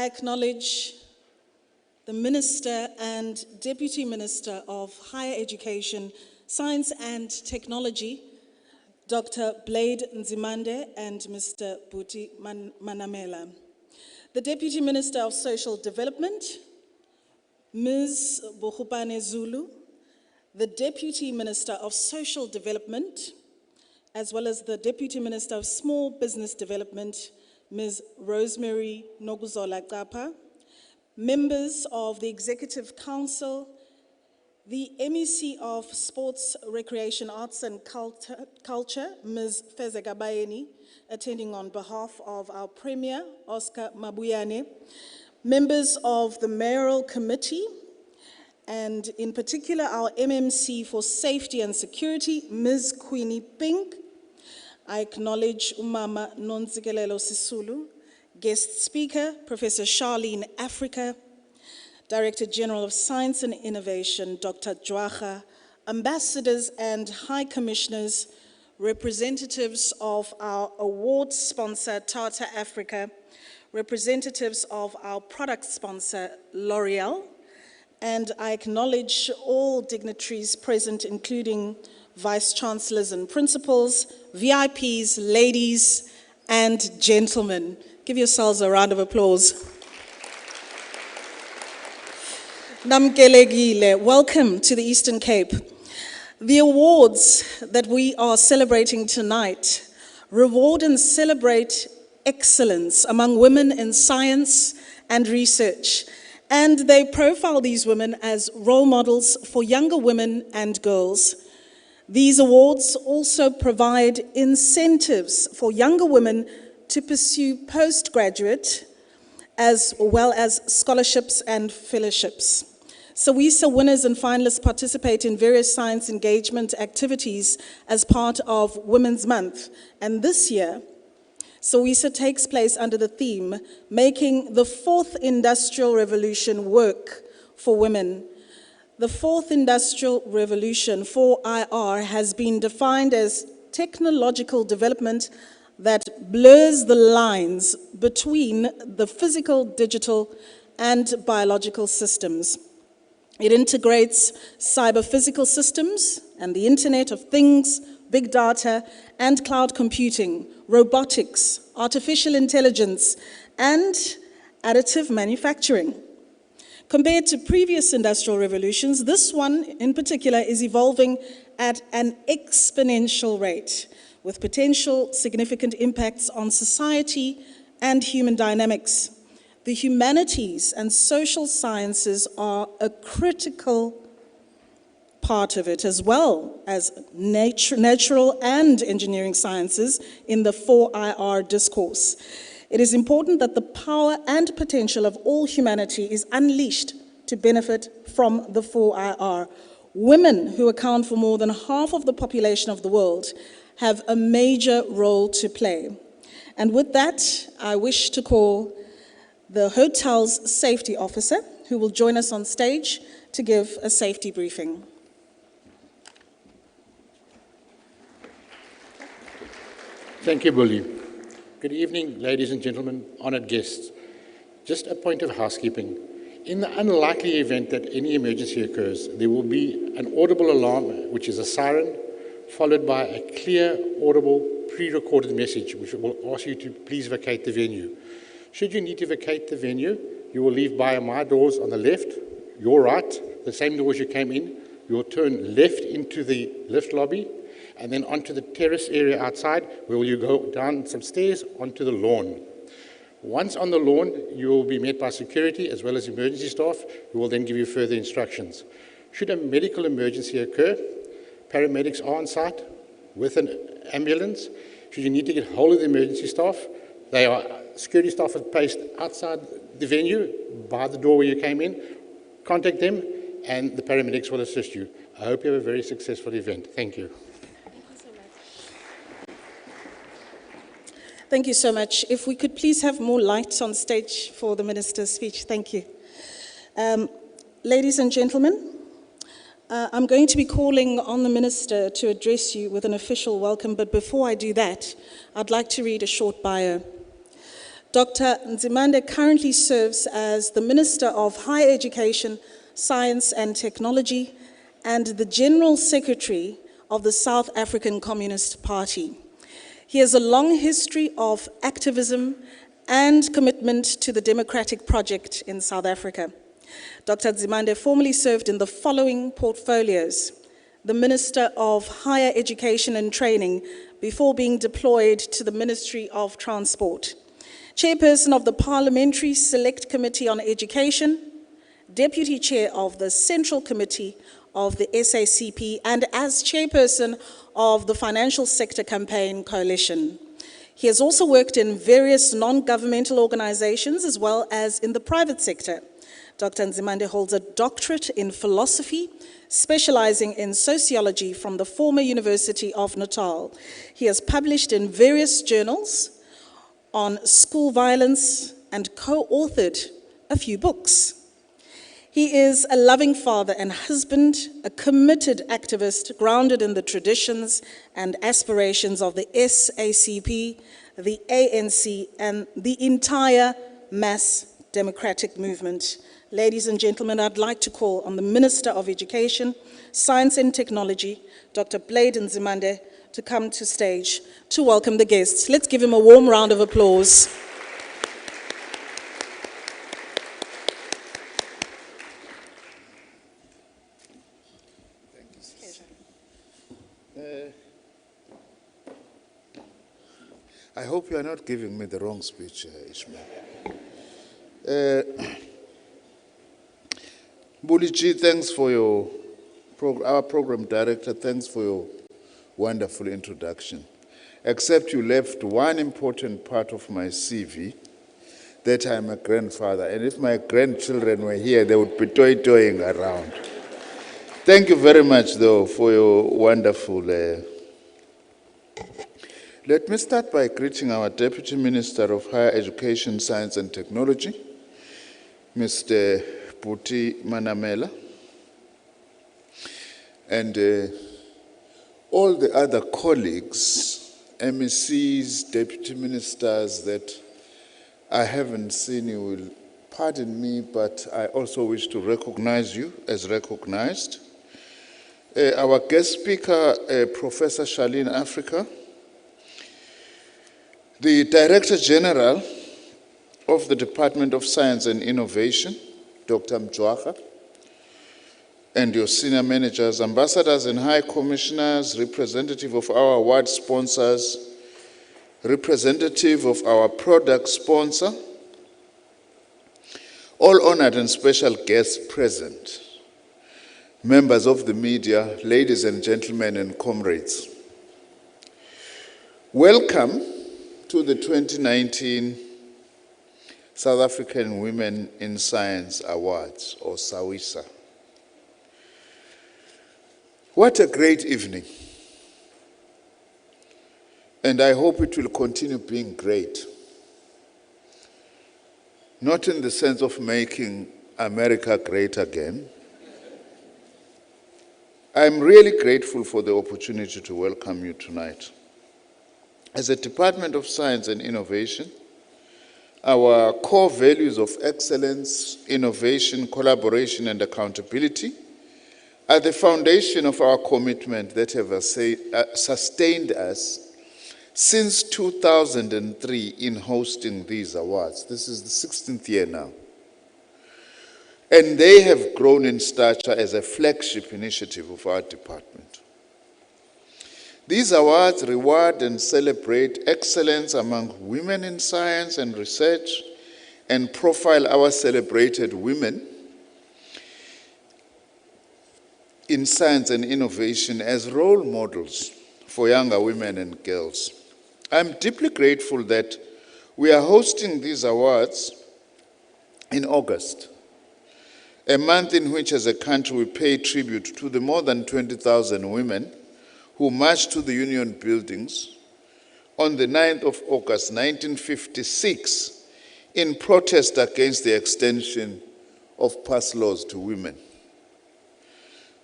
acknowledge the Minister and Deputy Minister of Higher Education, Science and Technology, Dr. Blade Nzimande and Mr. Buti Manamela. The Deputy Minister of Social Development, Ms. Bohupane Zulu, the Deputy Minister of Social Development, as well as the Deputy Minister of Small Business Development, Ms. Rosemary Noguzola Kapa, members of the Executive Council, the MEC of Sports, Recreation, Arts and Culture, Ms. Feze Gabayeni, attending on behalf of our Premier, Oscar Mabuyane, members of the Mayoral Committee, and in particular our MMC for Safety and Security, Ms. Queenie Pink. I acknowledge Umama Nonzikelelo Sisulu, guest speaker, Professor Charlene Africa, Director General of Science and Innovation, Dr. Jwaga, ambassadors and high commissioners, representatives of our award sponsor, Tata Africa, representatives of our product sponsor, L'Oreal, and I acknowledge all dignitaries present, including Vice Chancellors and Principals, VIPs, ladies and gentlemen. Give yourselves a round of applause. Namkelegile, welcome to the Eastern Cape. The awards that we are celebrating tonight reward and celebrate excellence among women in science and research, and they profile these women as role models for younger women and girls. These awards also provide incentives for younger women to pursue postgraduate as well as scholarships and fellowships. SOWISA winners and finalists participate in various science engagement activities as part of Women's Month. And this year, SOWISA takes place under the theme, Making the Fourth Industrial Revolution Work for Women. The Fourth Industrial Revolution, 4IR, has been defined as technological development that blurs the lines between the physical, digital, and biological systems. It integrates cyber-physical systems and the Internet of Things, big data, and cloud computing, robotics, artificial intelligence, and additive manufacturing. Compared to previous industrial revolutions, this one in particular is evolving at an exponential rate, with potential significant impacts on society and human dynamics. The humanities and social sciences are a critical part of it, as well as natural and engineering sciences in the 4IR discourse. It is important that the power and potential of all humanity is unleashed to benefit from the 4IR. Women, who account for more than half of the population of the world, have a major role to play. And with that, I wish to call the hotel's safety officer, who will join us on stage to give a safety briefing. Thank you, Bully. Good evening, ladies and gentlemen, honored guests. Just a point of housekeeping. In the unlikely event that any emergency occurs, there will be an audible alarm, which is a siren, followed by a clear, audible, pre-recorded message, which will ask you to please vacate the venue. Should you need to vacate the venue, you will leave by my doors on the left, your right, the same doors you came in. You will turn left into the lift lobby, and then onto the terrace area outside, where you go down some stairs onto the lawn. Once on the lawn, you will be met by security as well as emergency staff, who will then give you further instructions. Should a medical emergency occur, paramedics are on site with an ambulance. Should you need to get hold of the emergency staff, security staff are placed outside the venue by the door where you came in. Contact them and the paramedics will assist you. I hope you have a very successful event. Thank you. Thank you so much. If we could please have more lights on stage for the Minister's speech. Thank you. Ladies and gentlemen, I'm going to be calling on the Minister to address you with an official welcome, but before I do that, I'd like to read a short bio. Dr. Nzimande currently serves as the Minister of Higher Education, Science and Technology and the General Secretary of the South African Communist Party. He has a long history of activism and commitment to the democratic project in South Africa. Dr. Nzimande formerly served in the following portfolios: the Minister of Higher Education and Training before being deployed to the Ministry of Transport, Chairperson of the Parliamentary Select Committee on Education, Deputy Chair of the Central Committee of the SACP, and as Chairperson of the Financial Sector Campaign Coalition. He has also worked in various non-governmental organizations as well as in the private sector. Dr. Nzimande holds a doctorate in philosophy, specializing in sociology from the former University of Natal. He has published in various journals on school violence and co-authored a few books. He is a loving father and husband, a committed activist grounded in the traditions and aspirations of the SACP, the ANC, and the entire mass democratic movement. Ladies and gentlemen, I'd like to call on the Minister of Education, Science and Technology, Dr. Blade Nzimande, to come to stage to welcome the guests. Let's give him a warm round of applause. I hope you are not giving me the wrong speech, Ishmael. Buliji, thanks for our program director, thanks for your wonderful introduction. Except you left one important part of my CV, that I'm a grandfather, and if my grandchildren were here, they would be toying around. Thank you very much, though, for your wonderful... Let me start by greeting our Deputy Minister of Higher Education, Science and Technology, Mr. Bhuti Manamela, and all the other colleagues, MECs, Deputy Ministers that I haven't seen. You will pardon me, but I also wish to recognize you as recognized. Our guest speaker, Professor Charlene Africa, the Director General of the Department of Science and Innovation, Dr. Mjwaka, and your senior managers, ambassadors and high commissioners, representative of our award sponsors, representative of our product sponsor, all honored and special guests present, members of the media, ladies and gentlemen and comrades. Welcome to the 2019 South African Women in Science Awards, or SAWISA. What a great evening. And I hope it will continue being great. Not in the sense of making America great again. I'm really grateful for the opportunity to welcome you tonight. As a Department of Science and Innovation, our core values of excellence, innovation, collaboration, and accountability are the foundation of our commitment that have sustained us since 2003 in hosting these awards. This is the 16th year now. And they have grown in stature as a flagship initiative of our department. These awards reward and celebrate excellence among women in science and research and profile our celebrated women in science and innovation as role models for younger women and girls. I'm deeply grateful that we are hosting these awards in August, a month in which as a country we pay tribute to the more than 20,000 women who marched to the Union buildings on the 9th of August 1956 in protest against the extension of pass laws to women.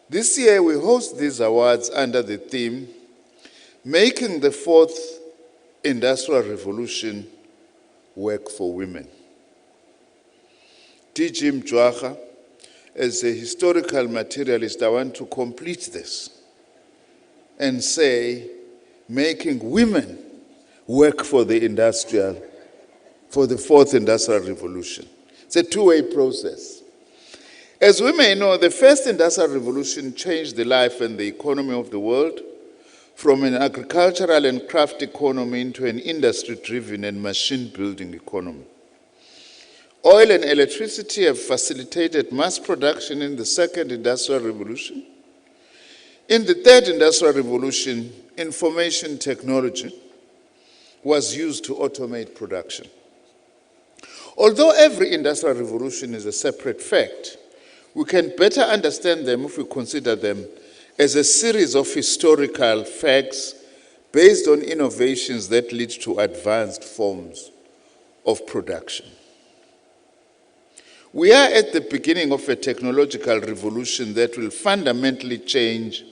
This year we host these awards under the theme, Making the Fourth Industrial Revolution work for women. D.G. Mjwara, as a historical materialist, I want to complete this and say, making women work for the fourth industrial revolution. It's a two-way process. As we may know, the first industrial revolution changed the life and the economy of the world from an agricultural and craft economy into an industry-driven and machine-building economy. Oil and electricity have facilitated mass production in the second industrial revolution. In the third industrial revolution, information technology was used to automate production. Although every industrial revolution is a separate fact, we can better understand them if we consider them as a series of historical facts based on innovations that lead to advanced forms of production. We are at the beginning of a technological revolution that will fundamentally change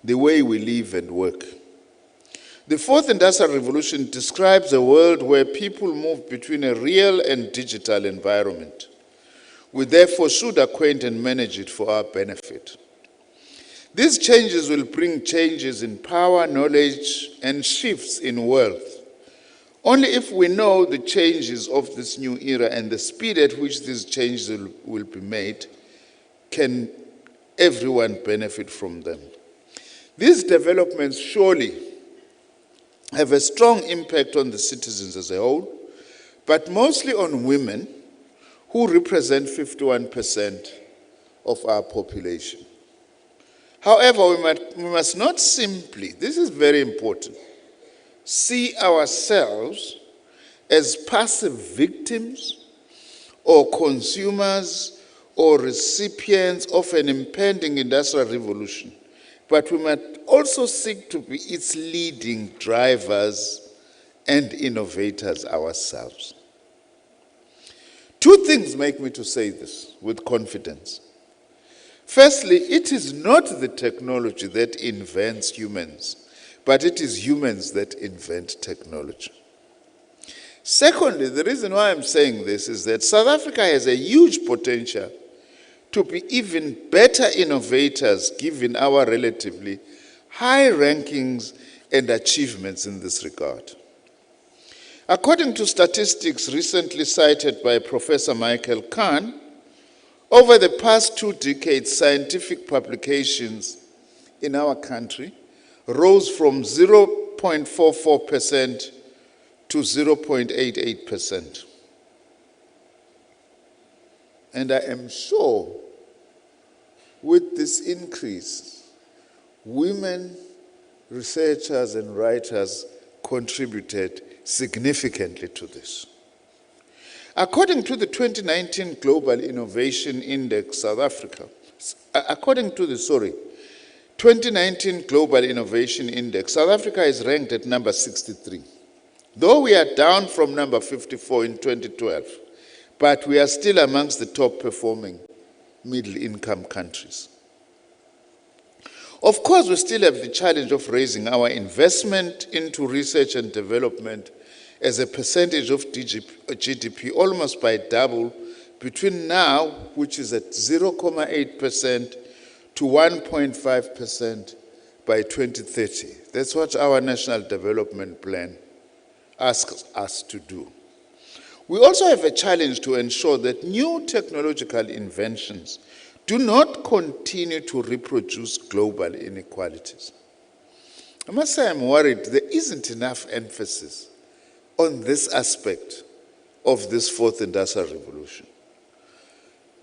the way we live and work. The fourth industrial revolution describes a world where people move between a real and digital environment. We therefore should acquaint and manage it for our benefit. These changes will bring changes in power, knowledge, and shifts in wealth. Only if we know the changes of this new era and the speed at which these changes will be made, can everyone benefit from them. These developments surely have a strong impact on the citizens as a whole, but mostly on women, who represent 51% of our population. However, we must not simply, this is very important, see ourselves as passive victims or consumers or recipients of an impending industrial revolution, but we must also seek to be its leading drivers and innovators ourselves. Two things make me to say this with confidence. Firstly, it is not the technology that invents humans, but it is humans that invent technology. Secondly, the reason why I'm saying this is that South Africa has a huge potential to be even better innovators given our relatively high rankings and achievements in this regard. According to statistics recently cited by Professor Michael Kahn, over the past 2 decades, scientific publications in our country rose from 0.44% to 0.88%. And I am sure with this increase, women researchers and writers contributed significantly to this. According to the 2019 Global Innovation Index, South Africa, 2019 Global Innovation Index, South Africa is ranked at number 63. Though we are down from number 54 in 2012, but we are still amongst the top performing middle-income countries. Of course, we still have the challenge of raising our investment into research and development as a percentage of GDP almost by double between now, which is at 0.8%, to 1.5% by 2030. That's what our National Development Plan asks us to do. We also have a challenge to ensure that new technological inventions do not continue to reproduce global inequalities. I must say I'm worried there isn't enough emphasis on this aspect of this fourth industrial revolution.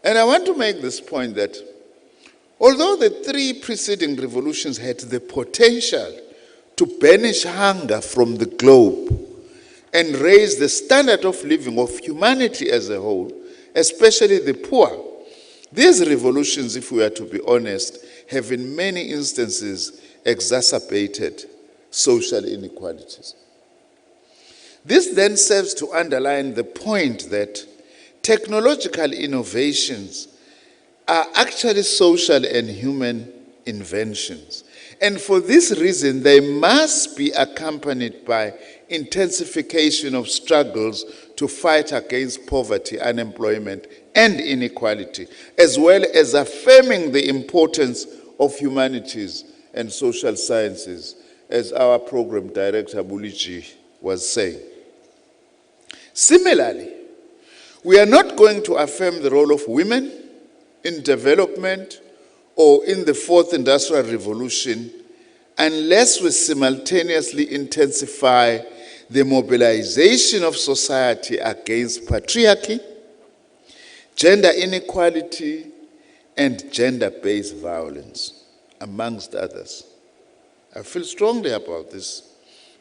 And I want to make this point that although the 3 preceding revolutions had the potential to banish hunger from the globe and raise the standard of living of humanity as a whole, especially the poor, these revolutions, if we are to be honest, have in many instances exacerbated social inequalities. This then serves to underline the point that technological innovations are actually social and human inventions. And for this reason, they must be accompanied by intensification of struggles to fight against poverty, unemployment, and inequality, as well as affirming the importance of humanities and social sciences, as our program director, Buliji, was saying. Similarly, we are not going to affirm the role of women in development or in the fourth industrial revolution unless we simultaneously intensify the mobilization of society against patriarchy, gender inequality, and gender-based violence, amongst others. I feel strongly about this.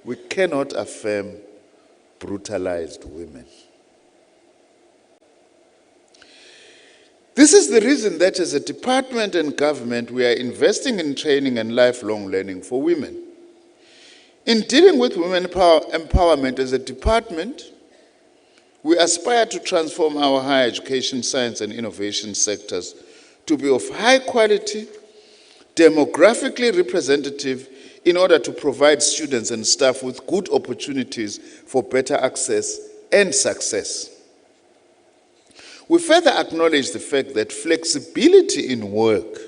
We cannot affirm brutalized women. This is the reason that as a department and government, we are investing in training and lifelong learning for women. In dealing with women empowerment as a department, we aspire to transform our higher education, science, and innovation sectors to be of high quality, demographically representative, in order to provide students and staff with good opportunities for better access and success. We further acknowledge the fact that flexibility in work,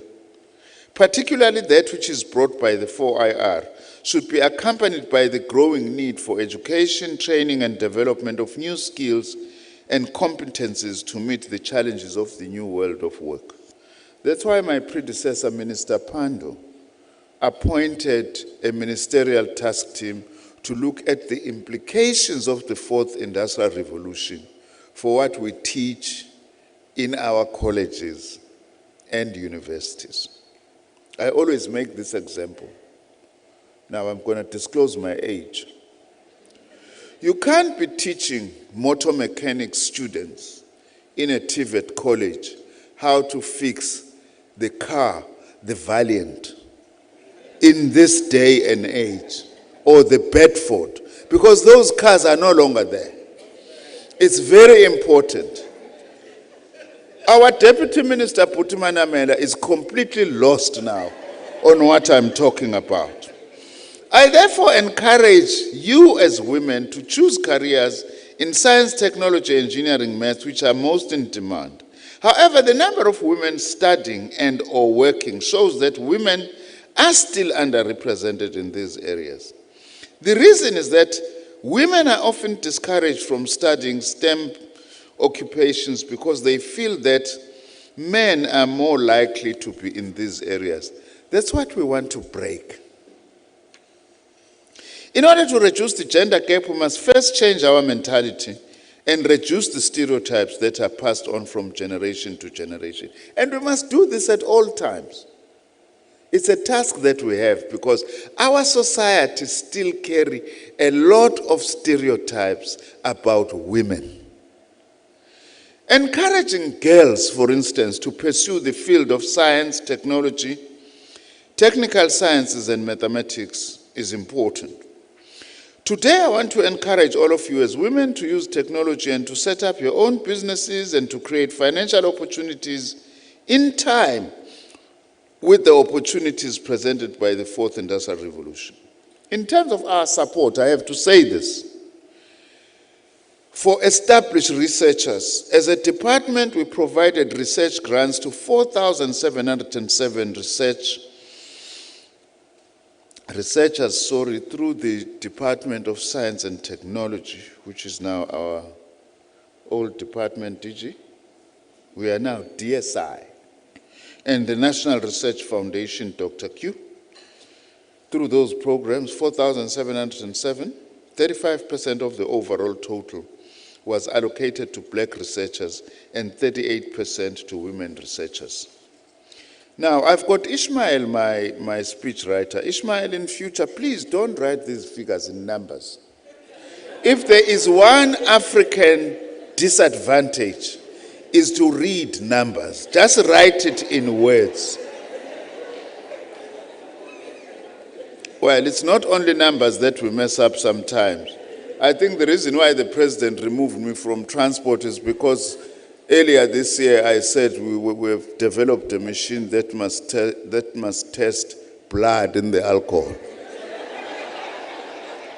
particularly that which is brought by the 4IR, should be accompanied by the growing need for education, training, and development of new skills and competencies to meet the challenges of the new world of work. That's why my predecessor, Minister Pandor, appointed a ministerial task team to look at the implications of the fourth industrial revolution for what we teach in our colleges and universities. I always make this example. Now I'm going to disclose my age. You can't be teaching motor mechanics students in a TVET college how to fix the car, the Valiant, in this day and age, or the Bedford, because those cars are no longer there. It's very important. Our Deputy Minister, Phuthi Manamela, is completely lost now on what I'm talking about. I therefore encourage you as women to choose careers in science, technology, engineering, maths, which are most in demand. However, the number of women studying and or working shows that women are still underrepresented in these areas. The reason is that women are often discouraged from studying STEM occupations because they feel that men are more likely to be in these areas. That's what we want to break. In order to reduce the gender gap, we must first change our mentality and reduce the stereotypes that are passed on from generation to generation. And we must do this at all times. It's a task that we have because our society still carry a lot of stereotypes about women. Encouraging girls, for instance, to pursue the field of science, technology, technical sciences, and mathematics is important. Today, I want to encourage all of you as women to use technology and to set up your own businesses and to create financial opportunities in time with the opportunities presented by the fourth industrial revolution. In terms of our support, I have to say this. For established researchers, as a department, we provided research grants to 4,707 researchers through the Department of Science and Technology, which is now our old department, DG. We are now DSI. And the National Research Foundation, Dr. Q. Through those programs, 4,707, 35% of the overall total was allocated to black researchers and 38% to women researchers. Now, I've got Ishmael, my speechwriter. Ishmael, in future, please don't write these figures in numbers. If there is one African disadvantage, is to read numbers. Just write it in words. Well, it's not only numbers that we mess up sometimes. I think the reason why the president removed me from transport is because earlier this year I said we've developed a machine that must test blood in the alcohol.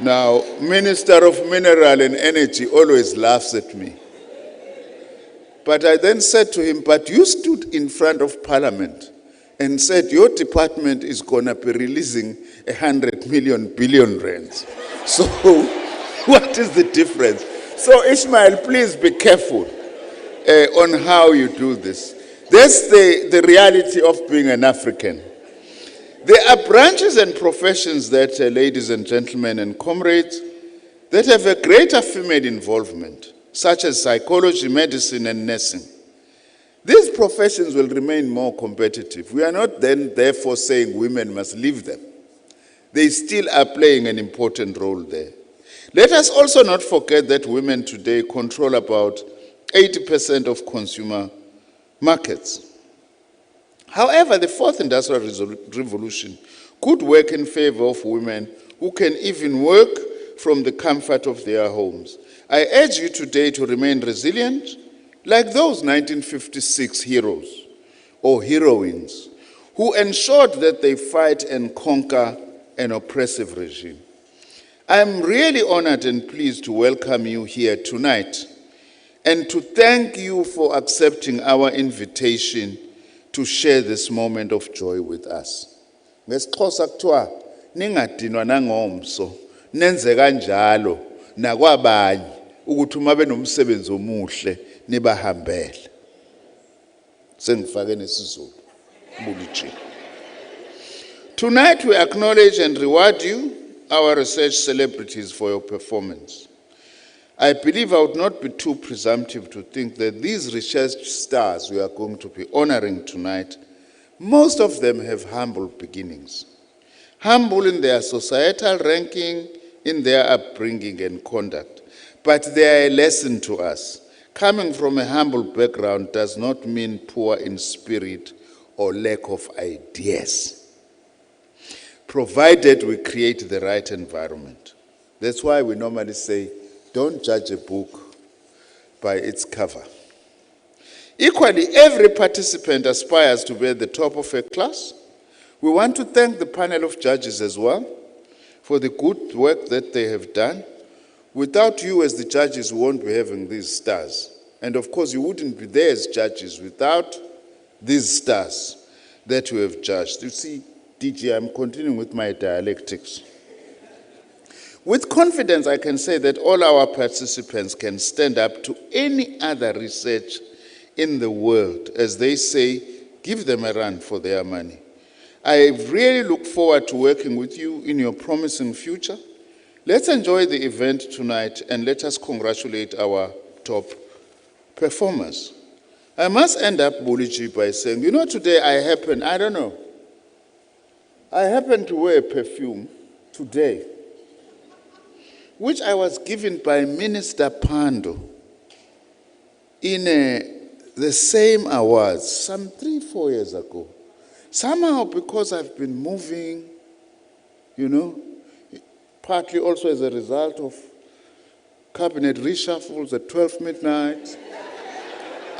Now, Minister of Mineral and Energy always laughs at me. But I then said to him, but you stood in front of Parliament and said your department is going to be releasing 100 million billion rands. So what is the difference? So Ishmael, please be careful on how you do this. That's the reality of being an African. There are branches and professions that, ladies and gentlemen and comrades, that have a greater female involvement, such as psychology, medicine, and nursing. These professions will remain more competitive. We are not then therefore saying women must leave them. They still are playing an important role there. Let us also not forget that women today control about 80% of consumer markets. However, the fourth industrial revolution could work in favor of women who can even work from the comfort of their homes. I urge you today to remain resilient, like those 1956 heroes or heroines who ensured that they fight and conquer an oppressive regime. I'm really honored and pleased to welcome you here tonight and to thank you for accepting our invitation to share this moment of joy with us. NgesiXhosa kuthiwa ningadinwa nangomso, nenze kanjalo nakwabanye ukuthi uma benomsebenzi omuhle nibahambele. Sengifake nesizulu Buliji. Tonight we acknowledge and reward you, our research celebrities, for your performance. I believe I would not be too presumptive to think that these research stars we are going to be honoring tonight, most of them have humble beginnings. Humble in their societal ranking, in their upbringing and conduct. But they are a lesson to us. Coming from a humble background does not mean poor in spirit or lack of ideas, provided we create the right environment. That's why we normally say, don't judge a book by its cover. Equally, every participant aspires to be at the top of a class. We want to thank the panel of judges as well for the good work that they have done. Without you as the judges, we won't be having these stars. And of course, you wouldn't be there as judges without these stars that you have judged. You see, DG, I'm continuing with my dialectics. With confidence, I can say that all our participants can stand up to any other research in the world. As they say, give them a run for their money. I really look forward to working with you in your promising future. Let's enjoy the event tonight and let us congratulate our top performers. I must end up, Buliji, by saying, you know, today I happen to wear a perfume today, which I was given by Minister Pando in the same awards some 3-4 years ago. Somehow, because I've been moving, you know, partly also as a result of cabinet reshuffles at 12 midnight,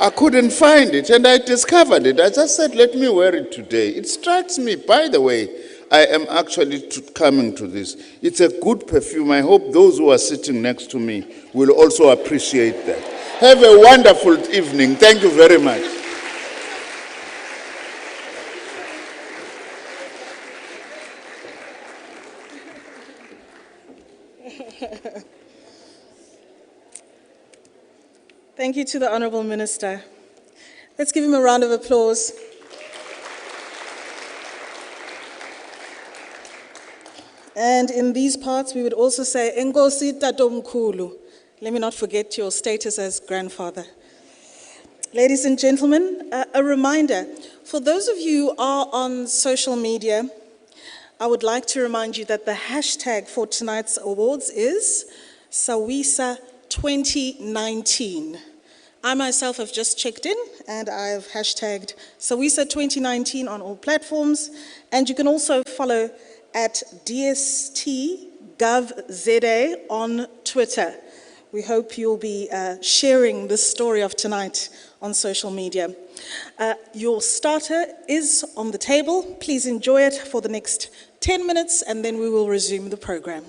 I couldn't find it, and I discovered it. I just said, let me wear it today. It strikes me, by the way, I am actually coming to this. It's a good perfume. I hope those who are sitting next to me will also appreciate that. Have a wonderful evening. Thank you very much. Thank you to the Honourable Minister. Let's give him a round of applause. And in these parts, we would also say, Enkosi Tatomkhulu. Let me not forget your status as grandfather. Ladies and gentlemen, a reminder, for those of you who are on social media, I would like to remind you that the hashtag for tonight's awards is Sawisa 2019. I myself have just checked in and I've hashtagged Sawisa 2019 on all platforms, and you can also follow at DST.gov.za on Twitter. We hope you'll be sharing this story of tonight on social media. Your starter is on the table. Please enjoy it for the next 10 minutes and then we will resume the program.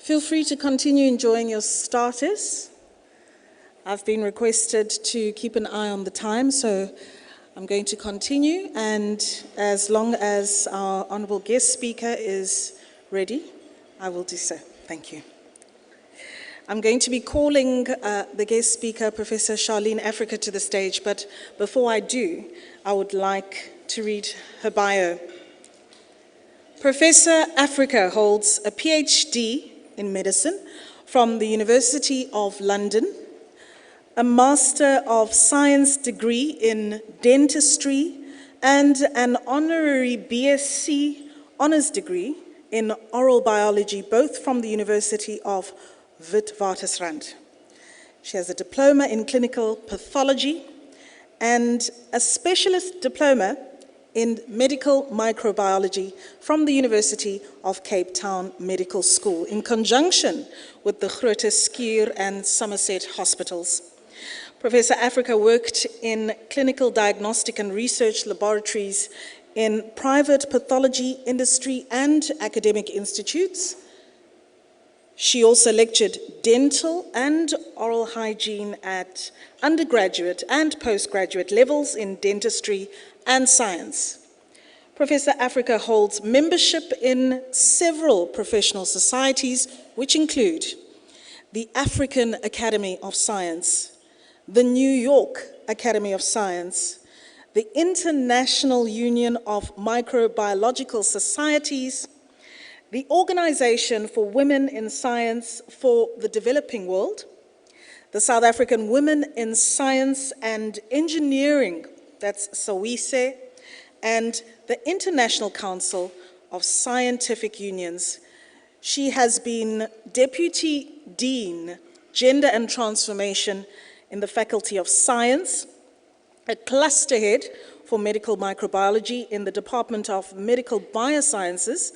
Feel free to continue enjoying your starters. I've been requested to keep an eye on the time, so I'm going to continue, and as long as our honourable guest speaker is ready, I will do so. Thank you. I'm going to be calling the guest speaker, Professor Charlene Africa, to the stage, but before I do, I would like to read her bio. Professor Africa holds a PhD in medicine from the University of London, a Master of Science degree in dentistry, and an honorary BSc honours degree in oral biology, both from the University of Witwatersrand. She has a diploma in clinical pathology and a specialist diploma in medical microbiology from the University of Cape Town Medical School, in conjunction with the Groote Schuur and Somerset hospitals. Professor Africa worked in clinical diagnostic and research laboratories in private pathology industry and academic institutes. She also lectured dental and oral hygiene at undergraduate and postgraduate levels in dentistry and science. Professor Africa holds membership in several professional societies, which include the African Academy of Science, the New York Academy of Science, the International Union of Microbiological Societies, the Organization for Women in Science for the Developing World, the South African Women in Science and Engineering, that's SAWISE, and the International Council of Scientific Unions. She has been Deputy Dean, Gender and Transformation in the Faculty of Science, a cluster head for medical microbiology in the Department of Medical Biosciences,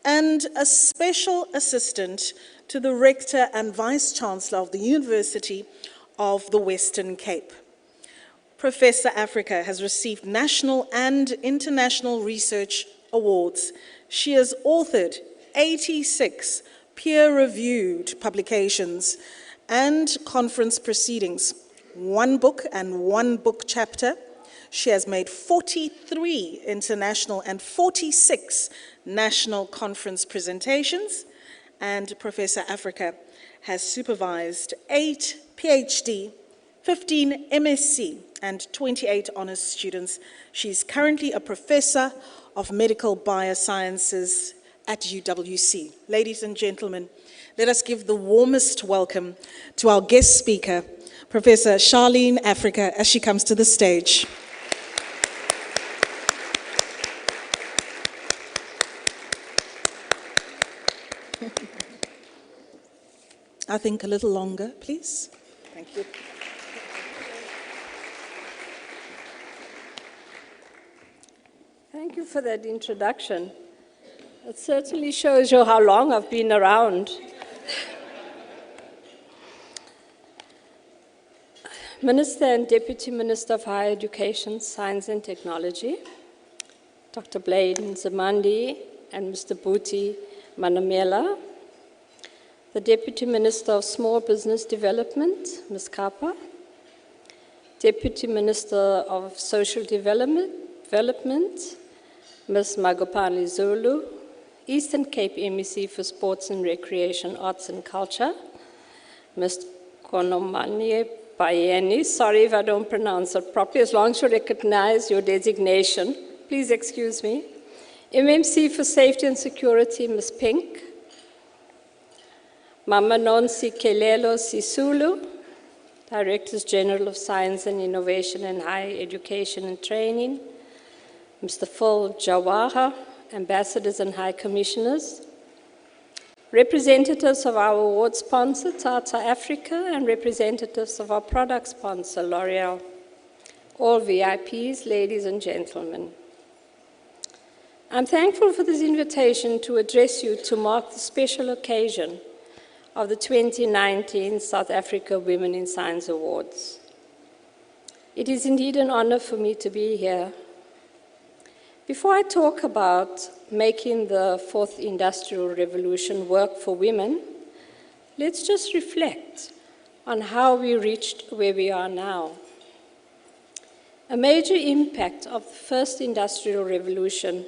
and a special assistant to the Rector and Vice-Chancellor of the University of the Western Cape. Professor Africa has received national and international research awards. She has authored 86 peer-reviewed publications and conference proceedings, 1 book and 1 book chapter. She has made 43 international and 46 national conference presentations, and Professor Africa has supervised 8 PhD, 15 MSc, and 28 honours students. She's currently a professor of medical biosciences at UWC. Ladies and gentlemen, let us give the warmest welcome to our guest speaker, Professor Charlene Africa, as she comes to the stage. I think a little longer, please. Thank you. Thank you for that introduction. It certainly shows you how long I've been around. Minister and Deputy Minister of Higher Education, Science and Technology, Dr. Blaine Nzimande and Mr. Buti Manamela, the Deputy Minister of Small Business Development, Ms. Kapa, Deputy Minister of Social Development, Ms. Magopane Zulu, Eastern Cape MEC for Sports and Recreation, Arts and Culture, Ms. Konomanye Bayeni, sorry if I don't pronounce it properly, as long as you recognize your designation, please excuse me. MMC for Safety and Security, Ms. Pink, Mama Nonsi Kelelo Sisulu, Directors General of Science and Innovation and Higher Education and Training, Mr. Phil Jawaha, Ambassadors and High Commissioners, representatives of our award sponsor, Tata Africa, and representatives of our product sponsor, L'Oreal, all VIPs, ladies and gentlemen. I'm thankful for this invitation to address you to mark the special occasion of the 2019 South Africa Women in Science Awards. It is indeed an honor for me to be here. Before I talk about making the fourth industrial revolution work for women, let's just reflect on how we reached where we are now. A major impact of the first industrial revolution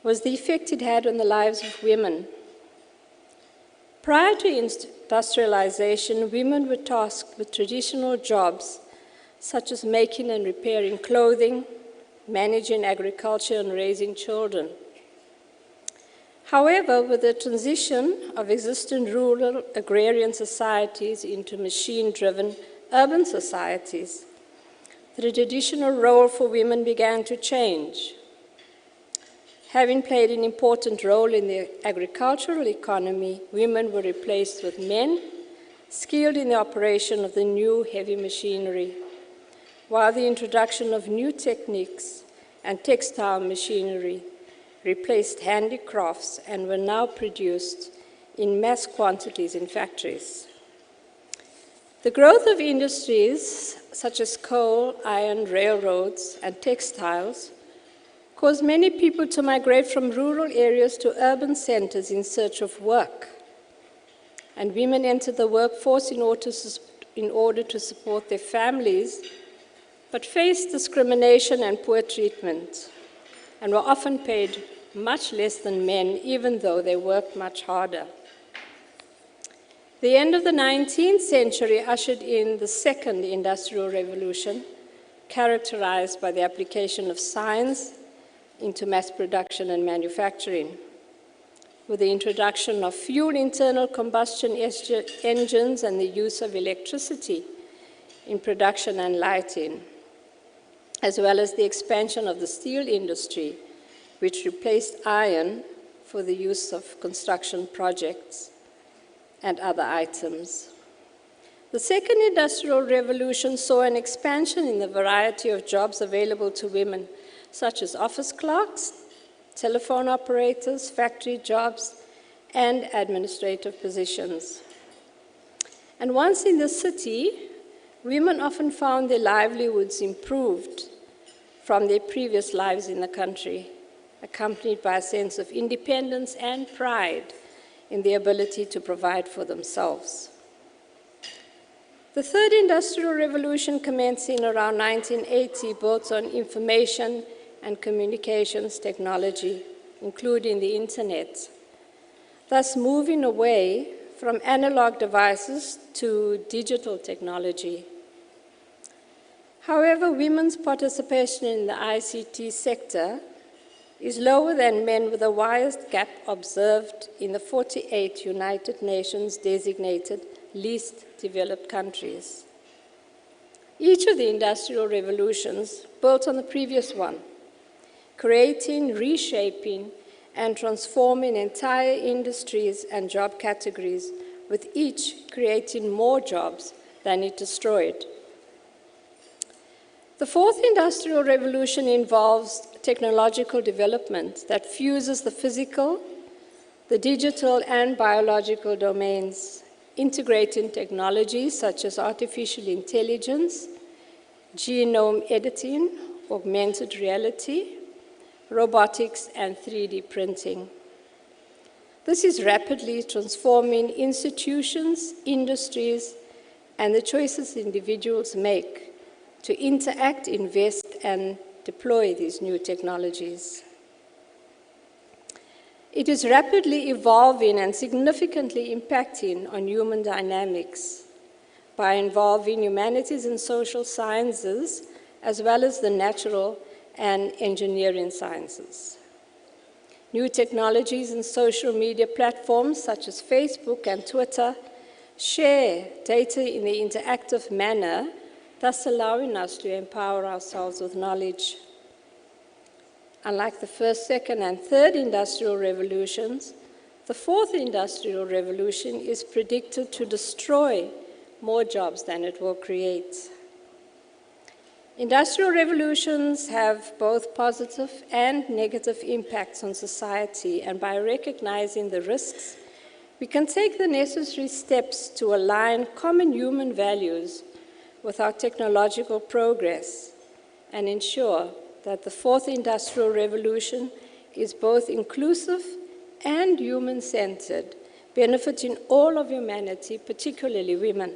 was the effect it had on the lives of women. Prior to industrialization, women were tasked with traditional jobs such as making and repairing clothing, managing agriculture, and raising children. However, with the transition of existing rural agrarian societies into machine-driven urban societies, the traditional role for women began to change. Having played an important role in the agricultural economy, women were replaced with men skilled in the operation of the new heavy machinery, while the introduction of new techniques and textile machinery replaced handicrafts and were now produced in mass quantities in factories. The growth of industries such as coal, iron, railroads, and textiles caused many people to migrate from rural areas to urban centers in search of work. And women entered the workforce in order to support their families, but faced discrimination and poor treatment, and were often paid much less than men, even though they worked much harder. The end of the 19th century ushered in the second industrial revolution, characterized by the application of science into mass production and manufacturing. With the introduction of fuel internal combustion engines and the use of electricity in production and lighting, as well as the expansion of the steel industry, which replaced iron for the use of construction projects and other items. The second industrial revolution saw an expansion in the variety of jobs available to women, such as office clerks, telephone operators, factory jobs, and administrative positions. And once in the city, women often found their livelihoods improved from their previous lives in the country, accompanied by a sense of independence and pride in the ability to provide for themselves. The third industrial revolution, commencing around 1980, built on information and communications technology, including the internet, thus moving away from analog devices to digital technology. However, women's participation in the ICT sector is lower than men, with the widest gap observed in the 48 United Nations designated least developed countries. Each of the industrial revolutions built on the previous one, creating, reshaping, and transforming entire industries and job categories, with each creating more jobs than it destroyed. The fourth industrial revolution involves technological development that fuses the physical, the digital, and biological domains, integrating technologies such as artificial intelligence, genome editing, augmented reality, robotics, and 3D printing. This is rapidly transforming institutions, industries, and the choices individuals make to interact, invest, and deploy these new technologies. It is rapidly evolving and significantly impacting on human dynamics by involving humanities and social sciences, as well as the natural and engineering sciences. New technologies and social media platforms such as Facebook and Twitter share data in an interactive manner, thus allowing us to empower ourselves with knowledge. Unlike the first, second, and third industrial revolutions, the fourth industrial revolution is predicted to destroy more jobs than it will create. Industrial revolutions have both positive and negative impacts on society, and by recognizing the risks, we can take the necessary steps to align common human values with our technological progress and ensure that the fourth industrial revolution is both inclusive and human-centered, benefiting all of humanity, particularly women.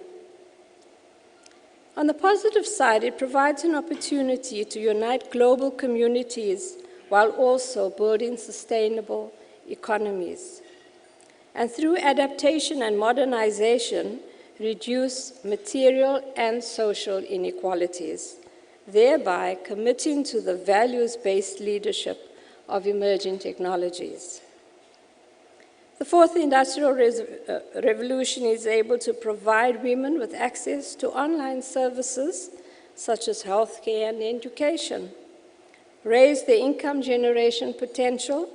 On the positive side, it provides an opportunity to unite global communities while also building sustainable economies. And through adaptation and modernization, reduce material and social inequalities, thereby committing to the values-based leadership of emerging technologies. The fourth industrial revolution is able to provide women with access to online services such as healthcare and education, raise their income generation potential,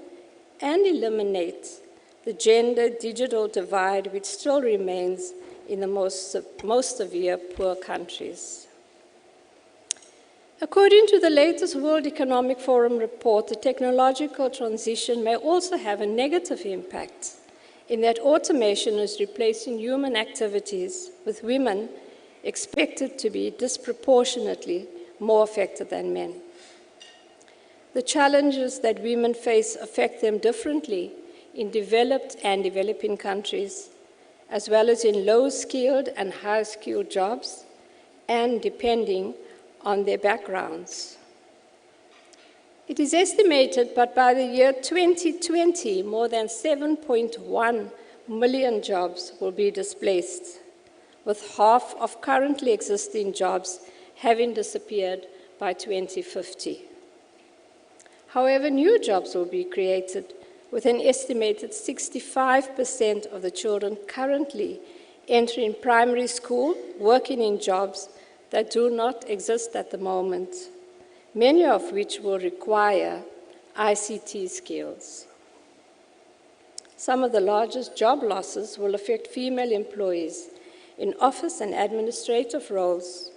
and eliminate the gender-digital divide which still remains in the most severe poor countries. According to the latest World Economic Forum report, the technological transition may also have a negative impact in that automation is replacing human activities, with women expected to be disproportionately more affected than men. The challenges that women face affect them differently in developed and developing countries, as well as in low-skilled and high-skilled jobs, and depending on their backgrounds. It is estimated that by the year 2020, more than 7.1 million jobs will be displaced, with half of currently existing jobs having disappeared by 2050. However, new jobs will be created, with an estimated 65% of the children currently entering primary school working in jobs that do not exist at the moment, many of which will require ICT skills. Some of the largest job losses will affect female employees in office and administrative roles,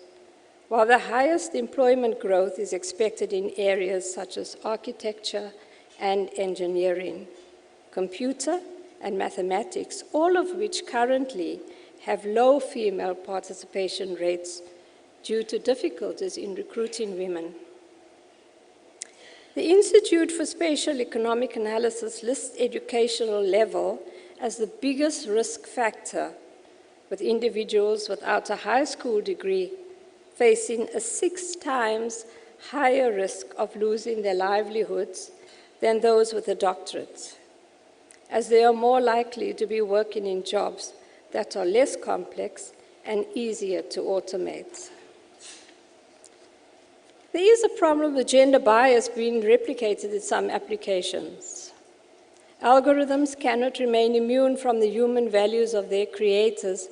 while the highest employment growth is expected in areas such as architecture and engineering, computer and mathematics, all of which currently have low female participation rates due to difficulties in recruiting women. The Institute for Spatial Economic Analysis lists educational level as the biggest risk factor, with individuals without a high school degree facing a 6 times higher risk of losing their livelihoods than those with a doctorate, as they are more likely to be working in jobs that are less complex and easier to automate. There is a problem with gender bias being replicated in some applications. Algorithms cannot remain immune from the human values of their creators,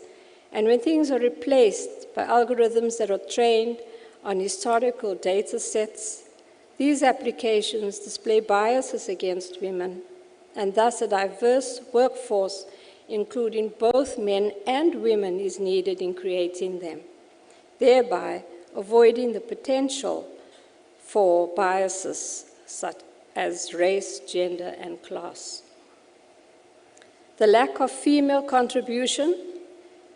and when things are replaced by algorithms that are trained on historical data sets, these applications display biases against women, and thus a diverse workforce, including both men and women, is needed in creating them, thereby avoiding the potential for biases such as race, gender, and class. The lack of female contribution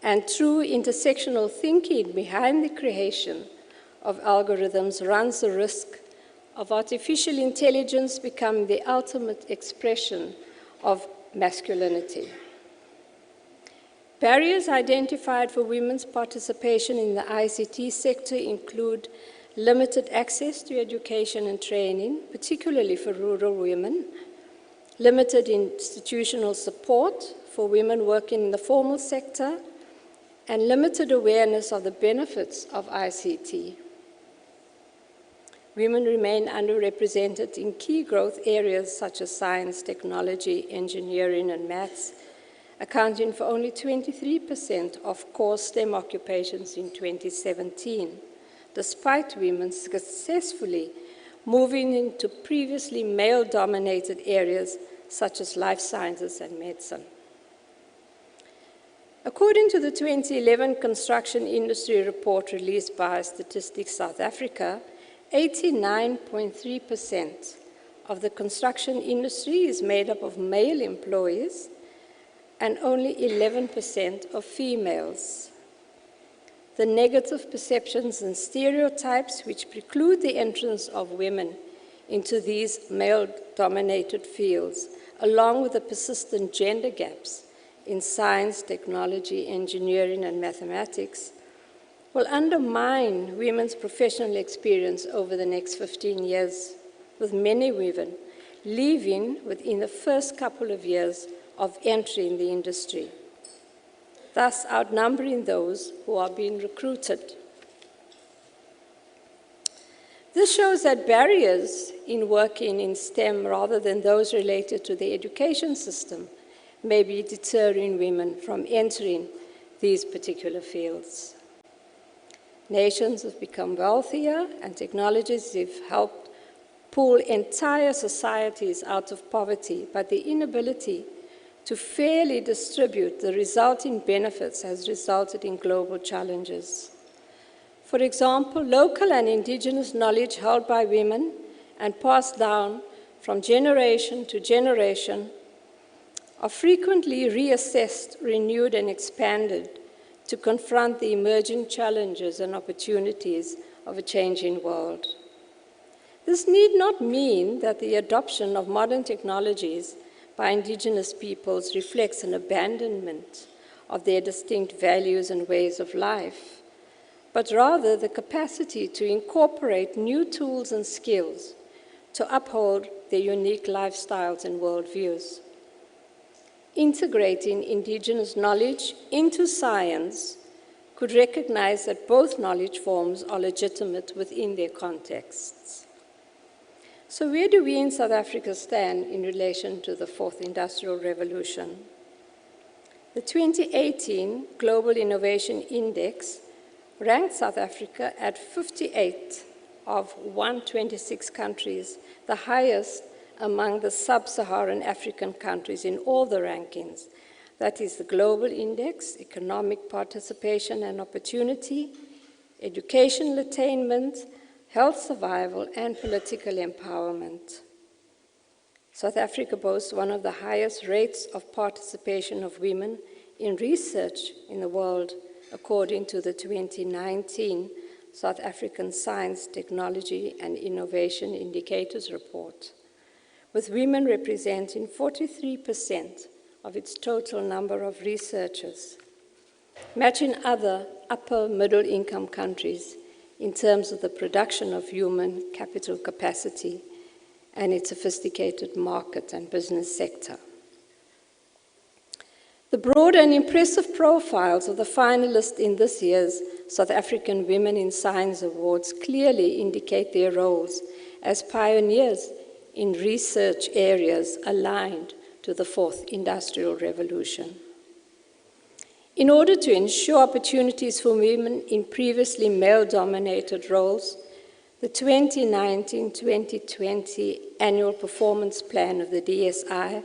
and true intersectional thinking behind the creation of algorithms runs the risk of artificial intelligence becoming the ultimate expression of masculinity. Barriers identified for women's participation in the ICT sector include limited access to education and training, particularly for rural women, limited institutional support for women working in the formal sector, and limited awareness of the benefits of ICT. Women remain underrepresented in key growth areas such as science, technology, engineering, and maths, accounting for only 23% of core STEM occupations in 2017, despite women successfully moving into previously male-dominated areas such as life sciences and medicine. According to the 2011 construction industry report released by Statistics South Africa, 89.3% of the construction industry is made up of male employees and only 11% of females. The negative perceptions and stereotypes which preclude the entrance of women into these male-dominated fields, along with the persistent gender gaps in science, technology, engineering, and mathematics will undermine women's professional experience over the next 15 years, with many women leaving within the first couple of years of entering the industry, thus outnumbering those who are being recruited. This shows that barriers in working in STEM, rather than those related to the education system, may be deterring women from entering these particular fields. Nations have become wealthier, and technologies have helped pull entire societies out of poverty, but the inability to fairly distribute the resulting benefits has resulted in global challenges. For example, local and indigenous knowledge held by women and passed down from generation to generation are frequently reassessed, renewed, and expanded to confront the emerging challenges and opportunities of a changing world. This need not mean that the adoption of modern technologies by indigenous peoples reflects an abandonment of their distinct values and ways of life, but rather the capacity to incorporate new tools and skills to uphold their unique lifestyles and worldviews. Integrating indigenous knowledge into science could recognize that both knowledge forms are legitimate within their contexts. So where do we in South Africa stand in relation to the Fourth Industrial Revolution? The 2018 Global Innovation Index ranked South Africa at 58 of 126 countries, the highest among the sub-Saharan African countries in all the rankings. That is the Global Index, Economic Participation and Opportunity, Educational Attainment, Health Survival, and Political Empowerment. South Africa boasts one of the highest rates of participation of women in research in the world, according to the 2019 South African Science, Technology, and Innovation Indicators Report, with women representing 43% of its total number of researchers, matching other upper middle income countries in terms of the production of human capital capacity and its sophisticated market and business sector. The broad and impressive profiles of the finalists in this year's South African Women in Science Awards clearly indicate their roles as pioneers in research areas aligned to the Fourth Industrial Revolution. In order to ensure opportunities for women in previously male-dominated roles, the 2019-2020 Annual Performance Plan of the DSI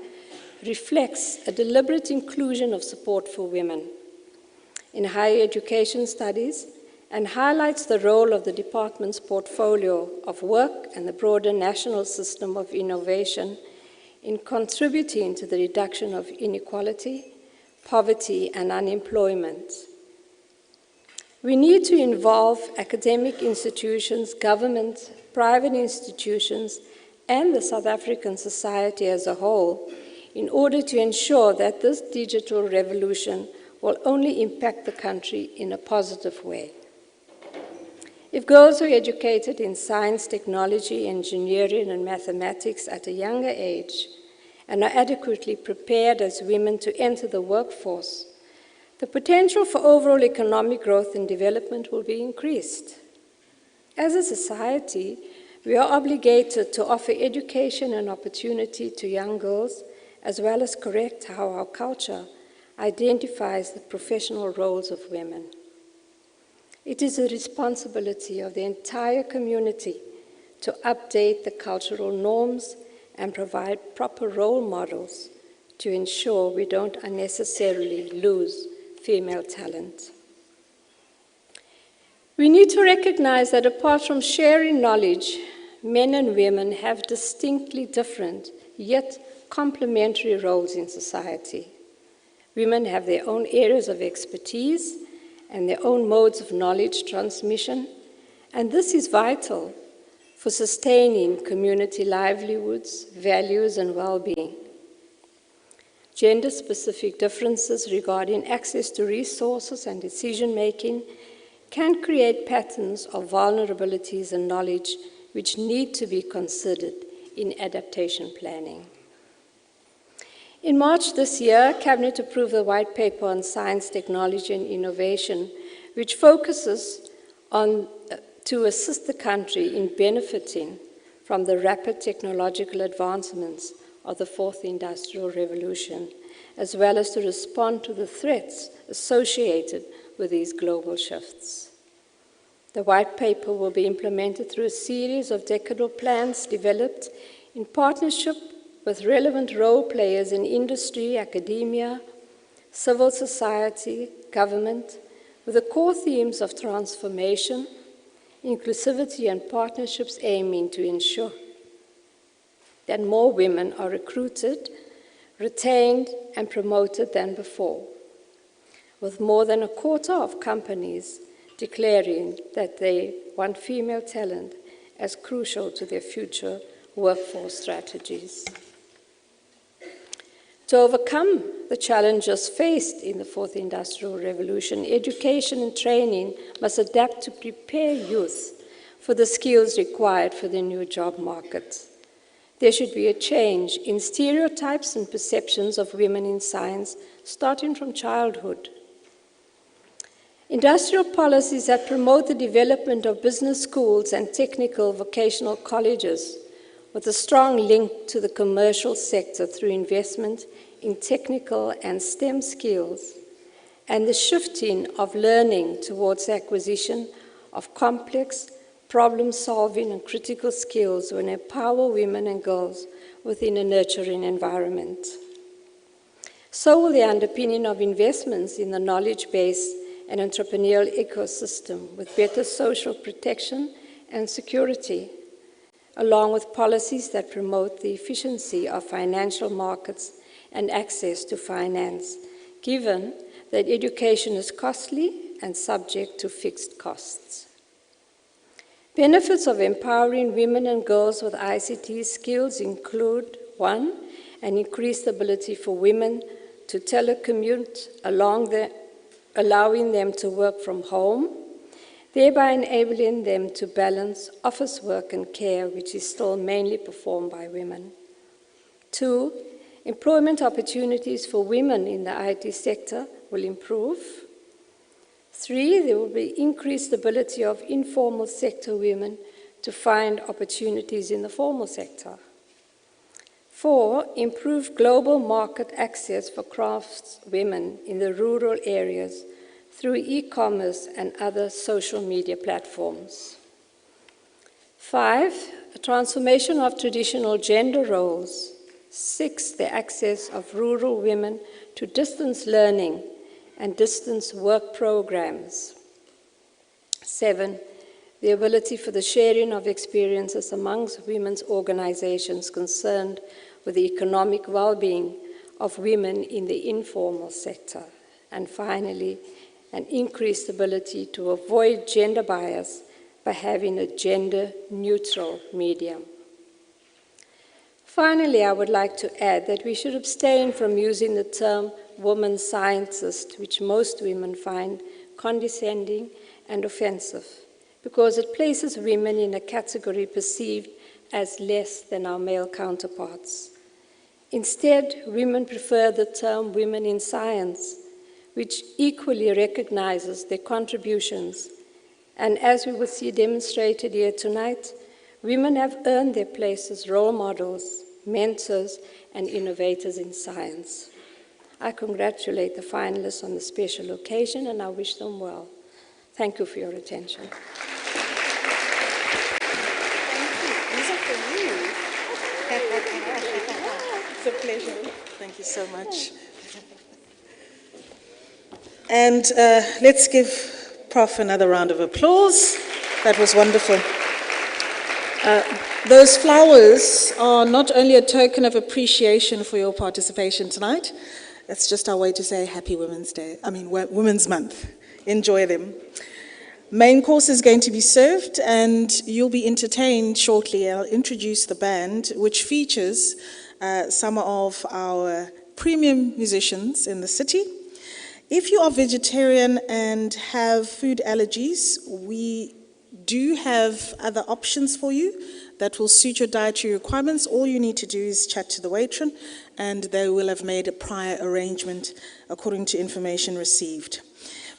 reflects a deliberate inclusion of support for women in higher education studies and highlights the role of the department's portfolio of work and the broader national system of innovation in contributing to the reduction of inequality, poverty, and unemployment. We need to involve academic institutions, government, private institutions, and the South African society as a whole in order to ensure that this digital revolution will only impact the country in a positive way. If girls are educated in science, technology, engineering, and mathematics at a younger age and are adequately prepared as women to enter the workforce, the potential for overall economic growth and development will be increased. As a society, we are obligated to offer education and opportunity to young girls, as well as correct how our culture identifies the professional roles of women. It is the responsibility of the entire community to update the cultural norms and provide proper role models to ensure we don't unnecessarily lose female talent. We need to recognize that apart from sharing knowledge, men and women have distinctly different, yet complementary roles in society. Women have their own areas of expertise and their own modes of knowledge transmission, and this is vital for sustaining community livelihoods, values, and well-being. gender-specific differences regarding access to resources and decision-making can create patterns of vulnerabilities and knowledge which need to be considered in adaptation planning. In March this year, Cabinet approved the White Paper on Science, Technology and Innovation, which focuses on to assist the country in benefiting from the rapid technological advancements of the Fourth Industrial Revolution, as well as to respond to the threats associated with these global shifts. The White Paper will be implemented through a series of decadal plans developed in partnership with relevant role players in industry, academia, civil society, government, with the core themes of transformation, inclusivity and partnerships aiming to ensure that more women are recruited, retained and promoted than before, with more than a quarter of companies declaring that they want female talent as crucial to their future workforce strategies. To overcome the challenges faced in the Fourth Industrial Revolution, education and training must adapt to prepare youth for the skills required for the new job market. There should be a change in stereotypes and perceptions of women in science, starting from childhood. Industrial policies that promote the development of business schools and technical vocational colleges with a strong link to the commercial sector through investment in technical and STEM skills, and the shifting of learning towards the acquisition of complex problem-solving and critical skills will empower women and girls within a nurturing environment. So will the underpinning of investments in the knowledge base and entrepreneurial ecosystem with better social protection and security, along with policies that promote the efficiency of financial markets and access to finance, given that education is costly and subject to fixed costs. Benefits of empowering women and girls with ICT skills include: 1, an increased ability for women to telecommute, allowing them to work from home, thereby enabling them to balance office work and care, which is still mainly performed by women. 2, employment opportunities for women in the IT sector will improve. 3, there will be increased ability of informal sector women to find opportunities in the formal sector. 4, improved global market access for crafts women in the rural areas through e-commerce and other social media platforms. 5, a transformation of traditional gender roles. 6, the access of rural women to distance learning and distance work programs. 7, the ability for the sharing of experiences amongst women's organizations concerned with the economic well-being of women in the informal sector. And finally, an increased ability to avoid gender bias by having a gender-neutral medium. Finally, I would like to add that we should abstain from using the term woman scientist, which most women find condescending and offensive, because it places women in a category perceived as less than our male counterparts. Instead, women prefer the term women in science, which equally recognizes their contributions. And as we will see demonstrated here tonight, women have earned their place as role models, mentors, and innovators in science. I congratulate the finalists on the special occasion, and I wish them well. Thank you for your attention. These are for you. It's a pleasure. Thank you so much. And let's give Prof another round of applause. That was wonderful. Those flowers are not only a token of appreciation for your participation tonight, that's just our way to say Happy Women's Day. Women's Month. Enjoy them. Main course is going to be served and you'll be entertained shortly. I'll introduce the band, which features some of our premium musicians in the city. If you are vegetarian and have food allergies, we do have other options for you that will suit your dietary requirements. All you need to do is chat to the matron, and they will have made a prior arrangement according to information received.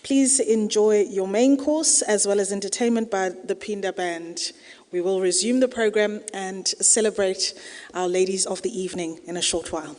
Please enjoy your main course as well as entertainment by the Pinda Band. We will resume the program and celebrate our ladies of the evening in a short while.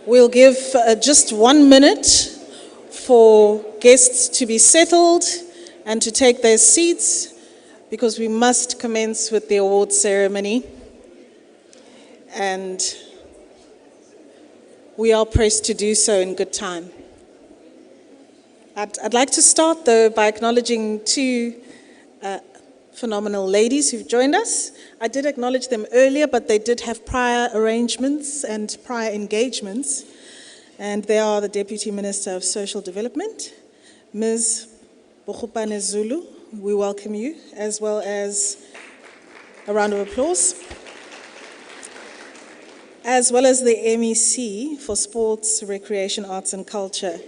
We'll give just 1 minute for guests to be settled and to take their seats, because we must commence with the awards ceremony. And we are pressed to do so in good time. I'd like to start, though, by acknowledging two phenomenal ladies who've joined us. I did acknowledge them earlier, but they did have prior arrangements and prior engagements. And they are the Deputy Minister of Social Development, Ms. Bogopane Zulu. We welcome you, as well as a round of applause. As well as the MEC for Sports, Recreation, Arts and Culture.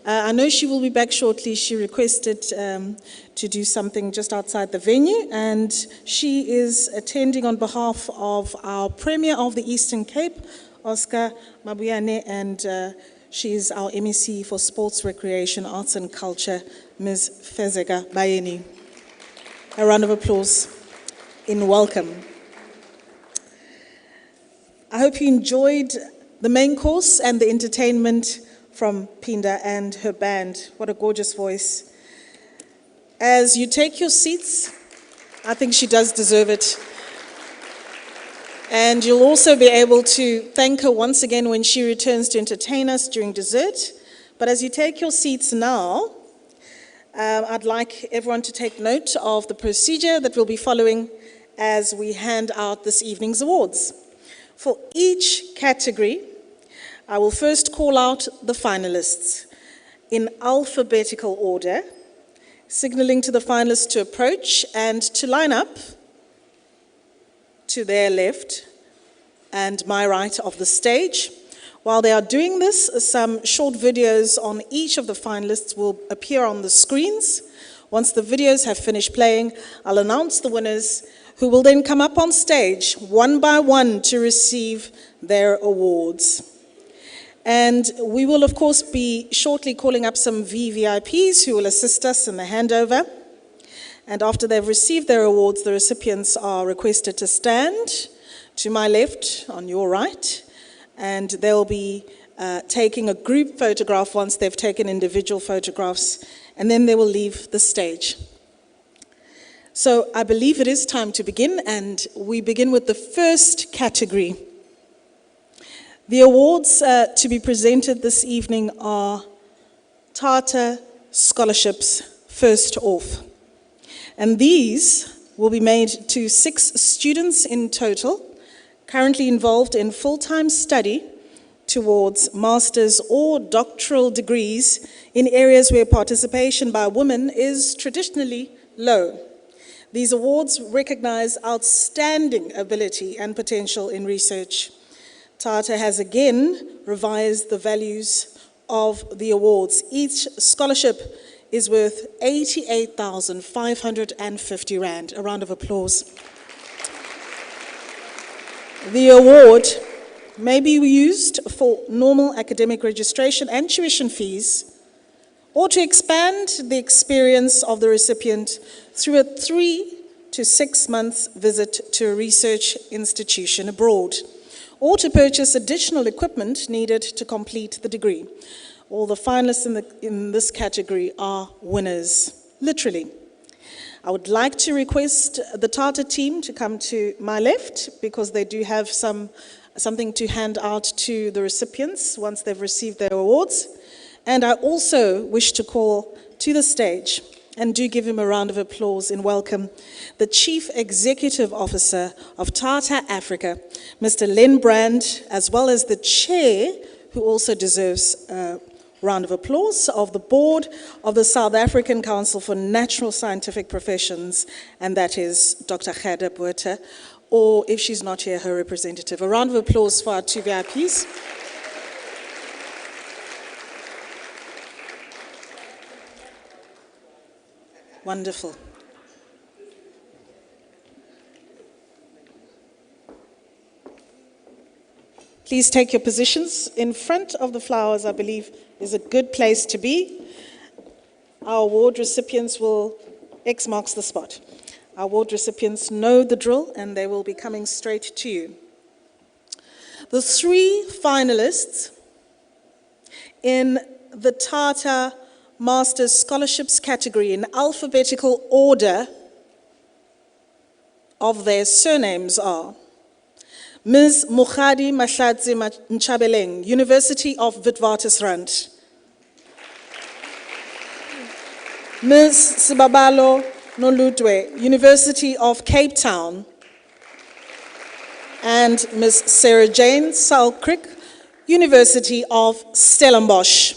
I know she will be back shortly. She requested to do something just outside the venue, and she is attending on behalf of our Premier of the Eastern Cape, Oscar Mabuyane, and she's our MEC for Sports, Recreation, Arts and Culture, Ms. Fezeka Bayeni. A round of applause in welcome. I hope you enjoyed the main course and the entertainment from Pinda and her band. What a gorgeous voice. As you take your seats, I think she does deserve it. And you'll also be able to thank her once again when she returns to entertain us during dessert. But as you take your seats now, I'd like everyone to take note of the procedure that we'll be following as we hand out this evening's awards. For each category, I will first call out the finalists in alphabetical order, signaling to the finalists to approach and to line up to their left and my right of the stage. While they are doing this, some short videos on each of the finalists will appear on the screens. Once the videos have finished playing, I'll announce the winners, who will then come up on stage one by one to receive their awards. And we will, of course, be shortly calling up some VVIPs who will assist us in the handover. And after they've received their awards, the recipients are requested to stand to my left, on your right, and they'll be taking a group photograph once they've taken individual photographs, and then they will leave the stage. So I believe it is time to begin, and we begin with the first category. The awards to be presented this evening are Tata Scholarships First Off. And these will be made to 6 students in total, currently involved in full-time study towards master's or doctoral degrees in areas where participation by women is traditionally low. These awards recognize outstanding ability and potential in research. Tata has again revised the values of the awards. Each scholarship is worth 88,550 Rand. A round of applause. The award may be used for normal academic registration and tuition fees, or to expand the experience of the recipient through a 3 to 6 months visit to a research institution abroad, or to purchase additional equipment needed to complete the degree. All the finalists in this category are winners, literally. I would like to request the Tata team to come to my left, because they do have something to hand out to the recipients once they've received their awards. And I also wish to call to the stage, and do give him a round of applause in welcome, the Chief Executive Officer of Tata Africa, Mr. Len Brand, as well as the Chair, who also deserves a round of applause, of the Board of the South African Council for Natural Scientific Professions, and that is Dr. Gerda Botha, or if she's not here, her representative. A round of applause for our 2 VIPs. Wonderful. Please take your positions. In front of the flowers, I believe, is a good place to be. Our award recipients will, X marks the spot. Our award recipients know the drill, and they will be coming straight to you. The 3 finalists in the Tata Master's Scholarships category in alphabetical order of their surnames are Ms. Mokgadi Mahlatsi Nchabeleng, University of Witwatersrand. Ms. Sibabalo Noludwe, University of Cape Town. And Ms. Sarah Jane Salkrick, University of Stellenbosch.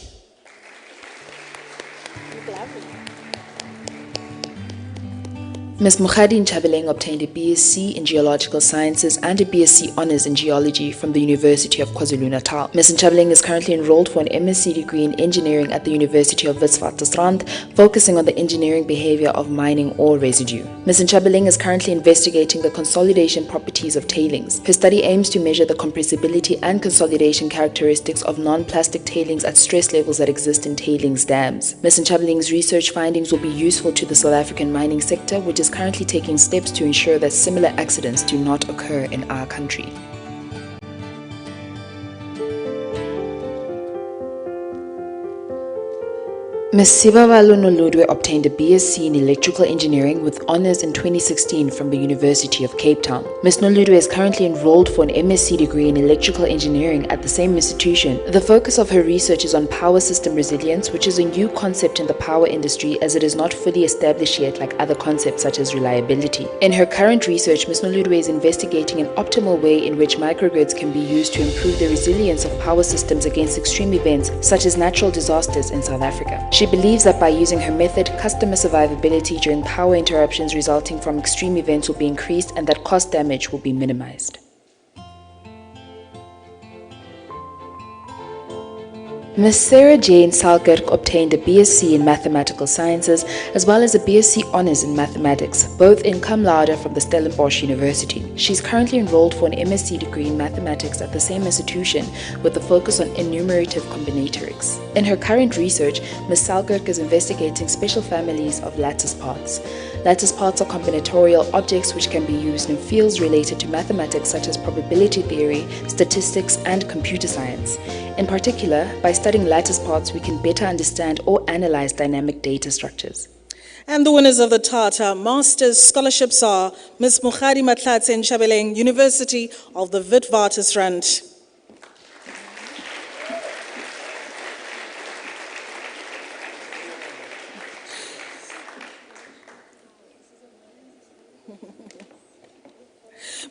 Ms. Mokgadi Nchabeleng obtained a BSc in Geological Sciences and a BSc Honours in Geology from the University of KwaZulu-Natal. Ms. Nchabeleng is currently enrolled for an MSc degree in Engineering at the University of Witwatersrand, focusing on the engineering behaviour of mining ore residue. Ms. Nchabeleng is currently investigating the consolidation properties of tailings. Her study aims to measure the compressibility and consolidation characteristics of non-plastic tailings at stress levels that exist in tailings dams. Ms. Nchabeleng's research findings will be useful to the South African mining sector, which is currently taking steps to ensure that similar accidents do not occur in our country. Ms. Sibabalo Noludwe obtained a BSc in Electrical Engineering with honours in 2016 from the University of Cape Town. Ms. Noludwe is currently enrolled for an MSc degree in Electrical Engineering at the same institution. The focus of her research is on power system resilience, which is a new concept in the power industry as it is not fully established yet like other concepts such as reliability. In her current research, Ms. Noludwe is investigating an optimal way in which microgrids can be used to improve the resilience of power systems against extreme events such as natural disasters in South Africa. She believes that by using her method, customer survivability during power interruptions resulting from extreme events will be increased and that cost damage will be minimized. Ms. Sarah Jane Salkrick obtained a BSc in Mathematical Sciences as well as a BSc Honours in Mathematics, both in cum laude from the Stellenbosch University. She is currently enrolled for an MSc degree in Mathematics at the same institution with a focus on enumerative combinatorics. In her current research, Ms. Salkrick is investigating special families of lattice parts. Lattice parts are combinatorial objects which can be used in fields related to mathematics such as probability theory, statistics, and computer science. In particular, by studying lattice parts, we can better understand or analyze dynamic data structures. And the winners of the Tata Master's Scholarships are Ms. Mokgadi Mahlatsi Nchabeleng, University of the Witwatersrand.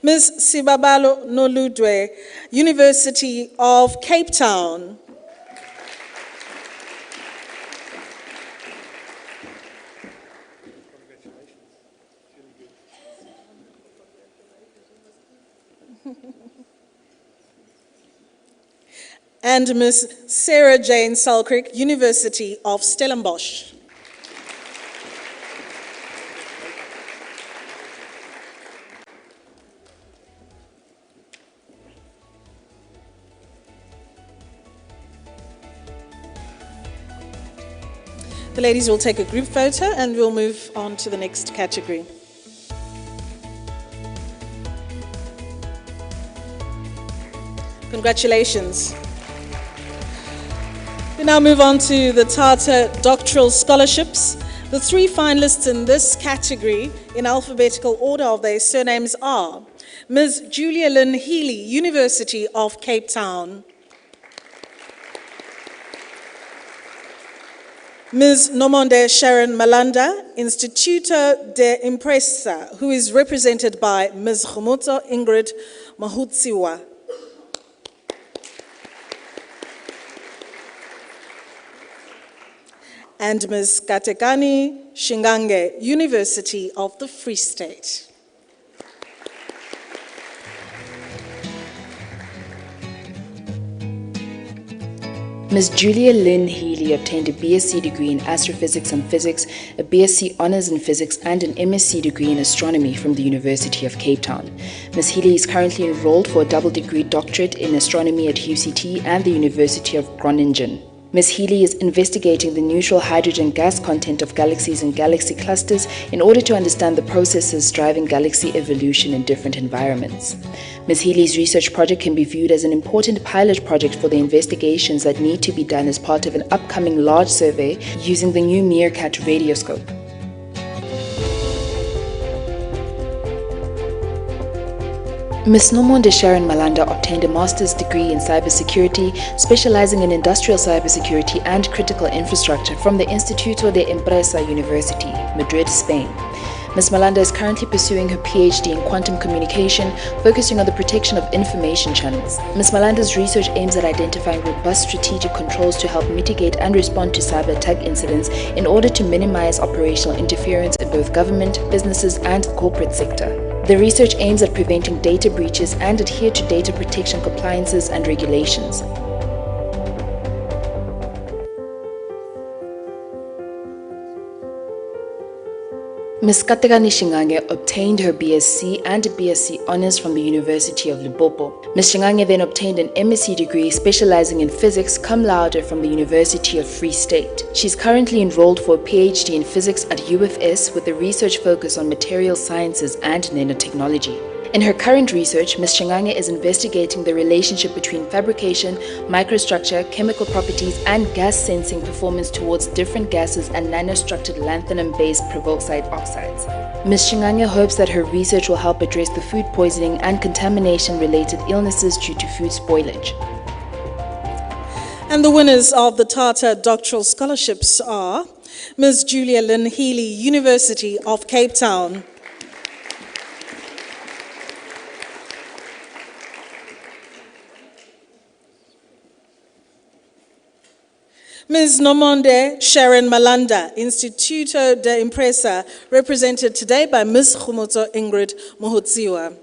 Ms. Sibabalo Noludwe, University of Cape Town. And Ms. Sarah Jane Salkrick, University of Stellenbosch. The ladies will take a group photo and we'll move on to the next category. Congratulations. We now move on to the Tata Doctoral Scholarships. The three finalists in this category, in alphabetical order of their surnames, are Ms. Julia Lynn Healy, University of Cape Town. Ms. Nomonde Sharon Malanda, Instituto de Impresa, who is represented by Ms. Khomotso Ingrid Mahutsiwa. And Ms. Katekani Shingange, University of the Free State. Ms. Julia Lynn Healy obtained a BSc degree in Astrophysics and Physics, a BSc Honours in Physics, and an MSc degree in Astronomy from the University of Cape Town. Ms. Healy is currently enrolled for a double degree doctorate in Astronomy at UCT and the University of Groningen. Ms. Healy is investigating the neutral hydrogen gas content of galaxies and galaxy clusters in order to understand the processes driving galaxy evolution in different environments. Ms. Healy's research project can be viewed as an important pilot project for the investigations that need to be done as part of an upcoming large survey using the new Meerkat radioscope. Ms. Nomonde Sharon Malanda obtained a master's degree in cybersecurity, specializing in industrial cybersecurity and critical infrastructure from the Instituto de Empresa University, Madrid, Spain. Ms. Malanda is currently pursuing her PhD in quantum communication, focusing on the protection of information channels. Ms. Malanda's research aims at identifying robust strategic controls to help mitigate and respond to cyber attack incidents in order to minimize operational interference in both government, businesses, and the corporate sector. The research aims at preventing data breaches and adhere to data protection compliances and regulations. Ms. Katekani Shingange obtained her BSc and BSc Honours from the University of Limpopo. Ms. Shingange then obtained an MSc degree specializing in physics cum laude from the University of Free State. She's currently enrolled for a PhD in physics at UFS with a research focus on material sciences and nanotechnology. In her current research, Ms. Shingange is investigating the relationship between fabrication, microstructure, chemical properties, and gas sensing performance towards different gases and nanostructured lanthanum-based peroxide oxides. Ms. Shingange hopes that her research will help address the food poisoning and contamination-related illnesses due to food spoilage. And the winners of the Tata Doctoral Scholarships are Ms. Julia Lynn Healy, University of Cape Town. Ms. Nomonde Sharon Malanda, Instituto de Empresa, represented today by Ms. Khumotso Ingrid Mohotsiwa.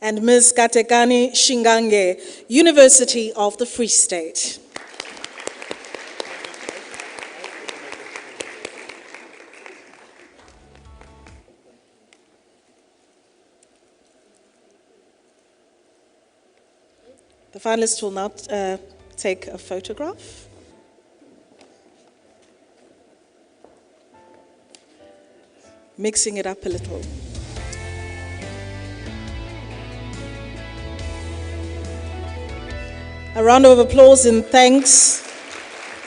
And Ms. Katekani Shingange, University of the Free State. The finalists will now take a photograph. Mixing it up a little. A round of applause and thanks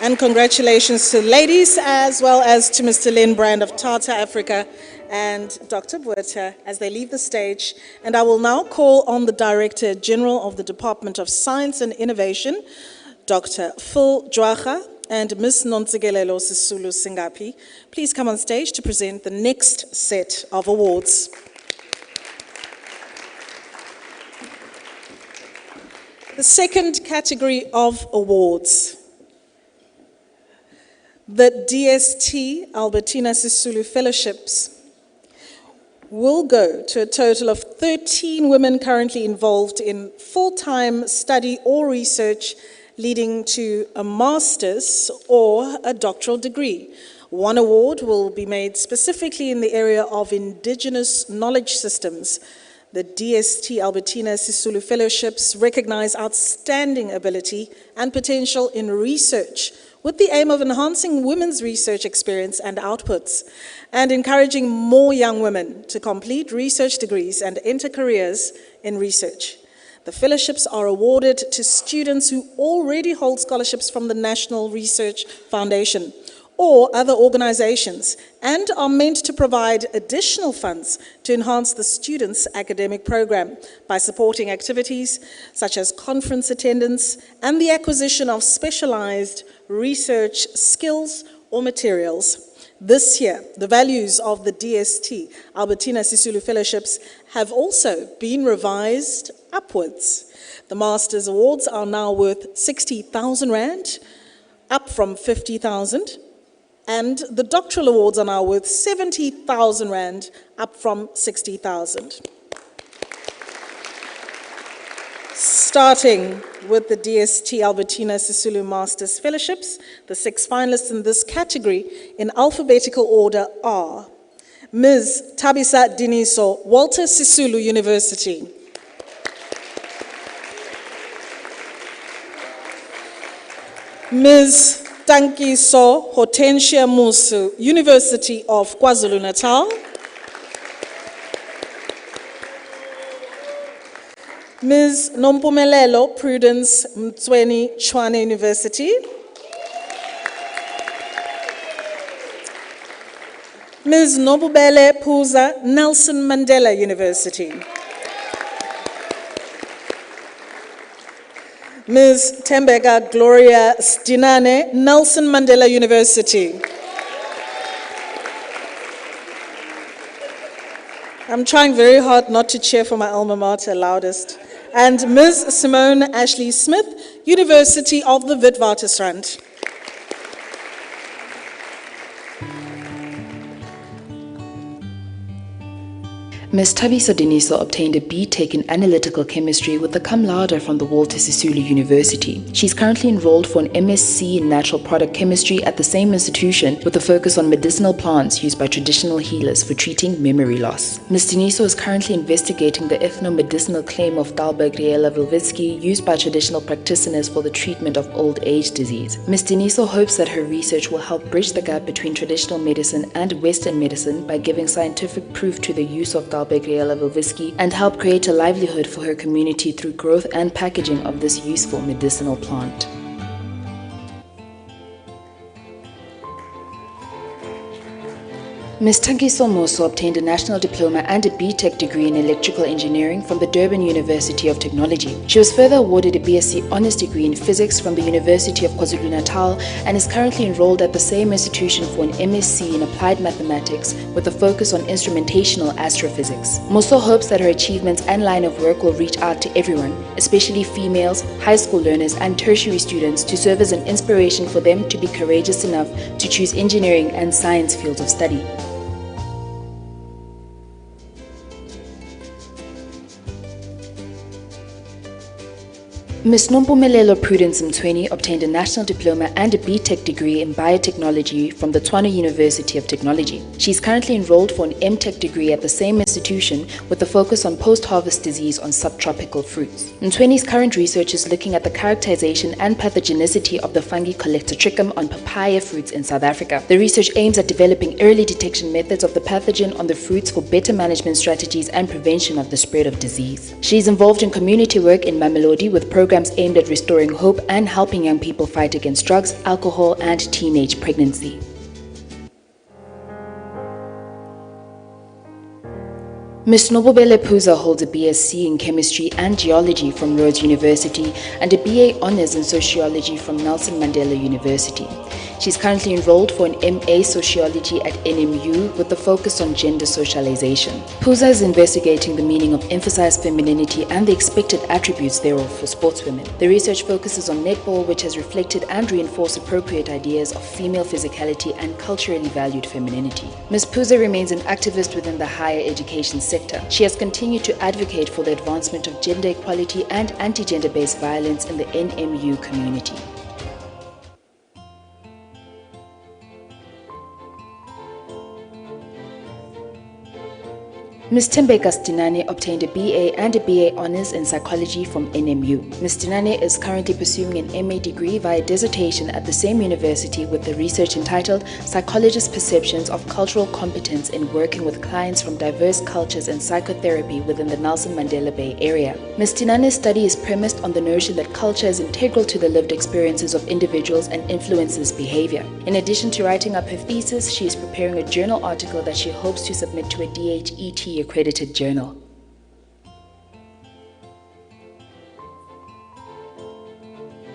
and congratulations to the ladies as well as to Mr. Len Brand of Tata Africa and Dr. Buerta as they leave the stage. And I will now call on the Director General of the Department of Science and Innovation, Dr. Phil Dwaga, and Ms. Nontsikelelo Sisulu Singapi. Please come on stage to present the next set of awards. The second category of awards, the DST Albertina Sisulu Fellowships, will go to a total of 13 women currently involved in full-time study or research leading to a master's or a doctoral degree. One award will be made specifically in the area of indigenous knowledge systems. The DST Albertina Sisulu Fellowships recognize outstanding ability and potential in research with the aim of enhancing women's research experience and outputs and encouraging more young women to complete research degrees and enter careers in research. The fellowships are awarded to students who already hold scholarships from the National Research Foundation or other organizations and are meant to provide additional funds to enhance the students' academic program by supporting activities such as conference attendance and the acquisition of specialized research skills or materials. This year, the values of the DST Albertina Sisulu Fellowships have also been revised upwards. The Master's Awards are now worth 60,000 Rand, up from 50,000, and the Doctoral Awards are now worth 70,000 Rand, up from 60,000. Starting with the DST Albertina Sisulu Masters Fellowships, the 6 finalists in this category in alphabetical order are Ms. Tabisa Diniso, Walter Sisulu University. Ms. Tankiso Hortensia Musu, University of KwaZulu-Natal. Ms. Nompumelelo Prudence Mtsweni Tshwane University. Ms. Nobubele Phuza, Nelson Mandela University. Ms. Tembeka Gloria Stinane, Nelson Mandela University. I'm trying very hard not to cheer for my alma mater loudest. And Ms. Simone Ashley Smith, University of the Witwatersrand. Ms. Thabisa Diniso obtained a B.Tech in Analytical Chemistry with a cum laude from the Walter Sisulu University. She's currently enrolled for an MSc in Natural Product Chemistry at the same institution with a focus on medicinal plants used by traditional healers for treating memory loss. Ms. Diniso is currently investigating the ethnomedicinal claim of Dalberg-Riella Vilvitsky used by traditional practitioners for the treatment of old age disease. Ms. Diniso hopes that her research will help bridge the gap between traditional medicine and Western medicine by giving scientific proof to the use of Dalberg-Riella Vilvitsky and help create a livelihood for her community through growth and packaging of this useful medicinal plant. Ms. Tankiso Moso obtained a National Diploma and a B.Tech degree in Electrical Engineering from the Durban University of Technology. She was further awarded a BSc Honours degree in Physics from the University of KwaZulu-Natal and is currently enrolled at the same institution for an MSc in Applied Mathematics with a focus on instrumentational astrophysics. Moso hopes that her achievements and line of work will reach out to everyone, especially females, high school learners and tertiary students, to serve as an inspiration for them to be courageous enough to choose engineering and science fields of study. Ms. Nompumelelo Prudence Mtsweni obtained a National Diploma and a B.Tech degree in Biotechnology from the Tshwane University of Technology. She is currently enrolled for an M.Tech degree at the same institution with a focus on post-harvest disease on subtropical fruits. Mtsweni's current research is looking at the characterization and pathogenicity of the fungi Colletotrichum on papaya fruits in South Africa. The research aims at developing early detection methods of the pathogen on the fruits for better management strategies and prevention of the spread of disease. She is involved in community work in Mamelodi with programs aimed at restoring hope and helping young people fight against drugs, alcohol, and teenage pregnancy. Ms. Nobubele Phuza holds a BSc in Chemistry and Geology from Rhodes University and a BA Honours in Sociology from Nelson Mandela University. She is currently enrolled for an MA Sociology at NMU with a focus on gender socialization. Phuza is investigating the meaning of emphasized femininity and the expected attributes thereof for sportswomen. The research focuses on netball, which has reflected and reinforced appropriate ideas of female physicality and culturally valued femininity. Ms. Phuza remains an activist within the higher education sector. She has continued to advocate for the advancement of gender equality and anti-gender-based violence in the NMU community. Ms. Tembeka Stinane obtained a BA and a BA Honours in Psychology from NMU. Ms. Stinane is currently pursuing an MA degree via dissertation at the same university with the research entitled Psychologists' Perceptions of Cultural Competence in Working with Clients from Diverse Cultures and Psychotherapy within the Nelson Mandela Bay Area. Ms. Stinane's study is premised on the notion that culture is integral to the lived experiences of individuals and influences behavior. In addition to writing up her thesis, she is preparing a journal article that she hopes to submit to a DHET accredited journal.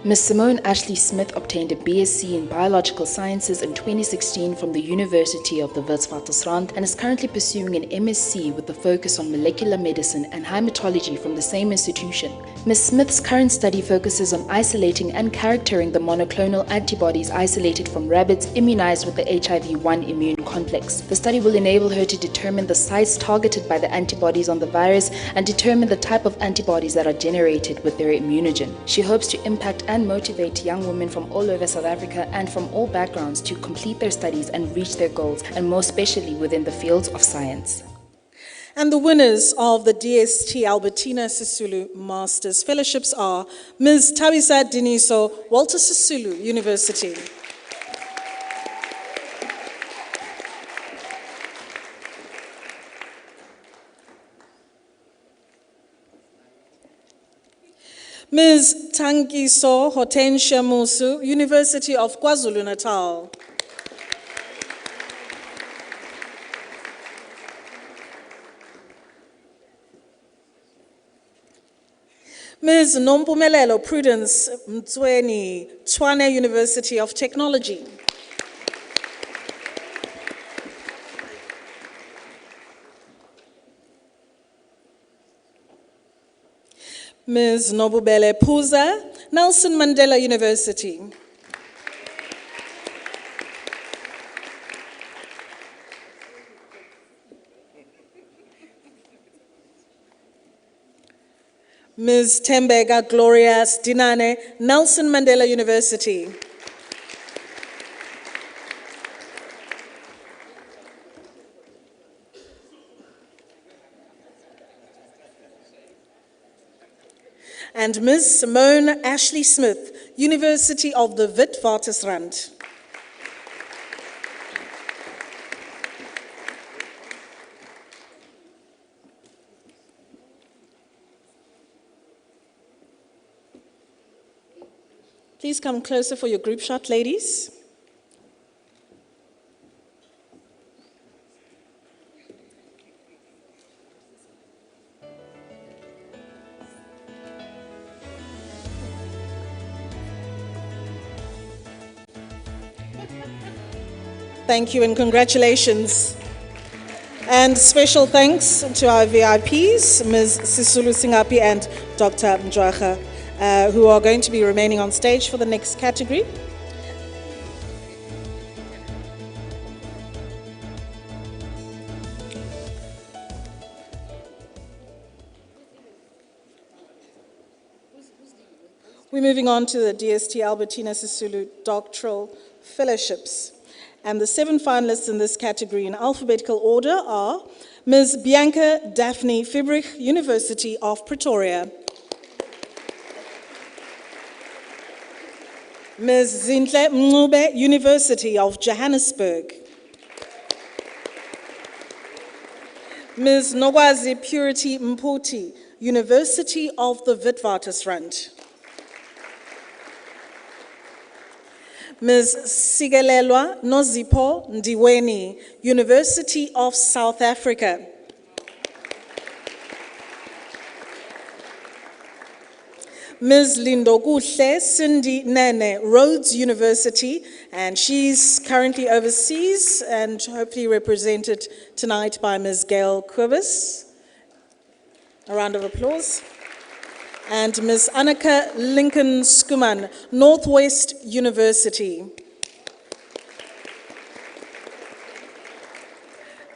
Ms. Simone Ashley Smith obtained a BSc in Biological Sciences in 2016 from the University of the Witwatersrand and is currently pursuing an MSc with a focus on molecular medicine and hematology from the same institution. Ms. Smith's current study focuses on isolating and characterizing the monoclonal antibodies isolated from rabbits immunized with the HIV-1 immune complex. The study will enable her to determine the sites targeted by the antibodies on the virus and determine the type of antibodies that are generated with their immunogen. She hopes to impact and motivate young women from all over South Africa and from all backgrounds to complete their studies and reach their goals, and more especially within the fields of science. And the winners of the DST Albertina Sisulu Masters Fellowships are Ms. Tabisa Diniso, Walter Sisulu University. Ms. Tangiso Hortensia Musu, University of KwaZulu-Natal. Ms. Nompumelelo Prudence Mtsweni, Tshwane University of Technology. Ms. Nobubele Puza, Nelson Mandela University. Ms. Tembega Gloria Dinane, Nelson Mandela University. And Ms. Simone Ashley Smith, University of the Witwatersrand. Please come closer for your group shot, ladies. Thank you and congratulations. And special thanks to our VIPs, Ms. Sisulu Singapi and Dr. Mjwacha, who are going to be remaining on stage for the next category. We're moving on to the DST Albertina Sisulu Doctoral Fellowships. And the 7 finalists in this category in alphabetical order are Ms. Bianca Daphne Fibrich, University of Pretoria. Ms. Zinhle Mncube, University of Johannesburg. Ms. Nogwazi Purity Mputi, University of the Witwatersrand. Ms. Sigelelwa Nozipho Ndiweni, University of South Africa. Ms. Lindokuhle Cindy Nene, Rhodes University, and she's currently overseas and hopefully represented tonight by Ms. Gail Quibus. A round of applause. And Ms. Annika Lincoln Skuman, Northwest University.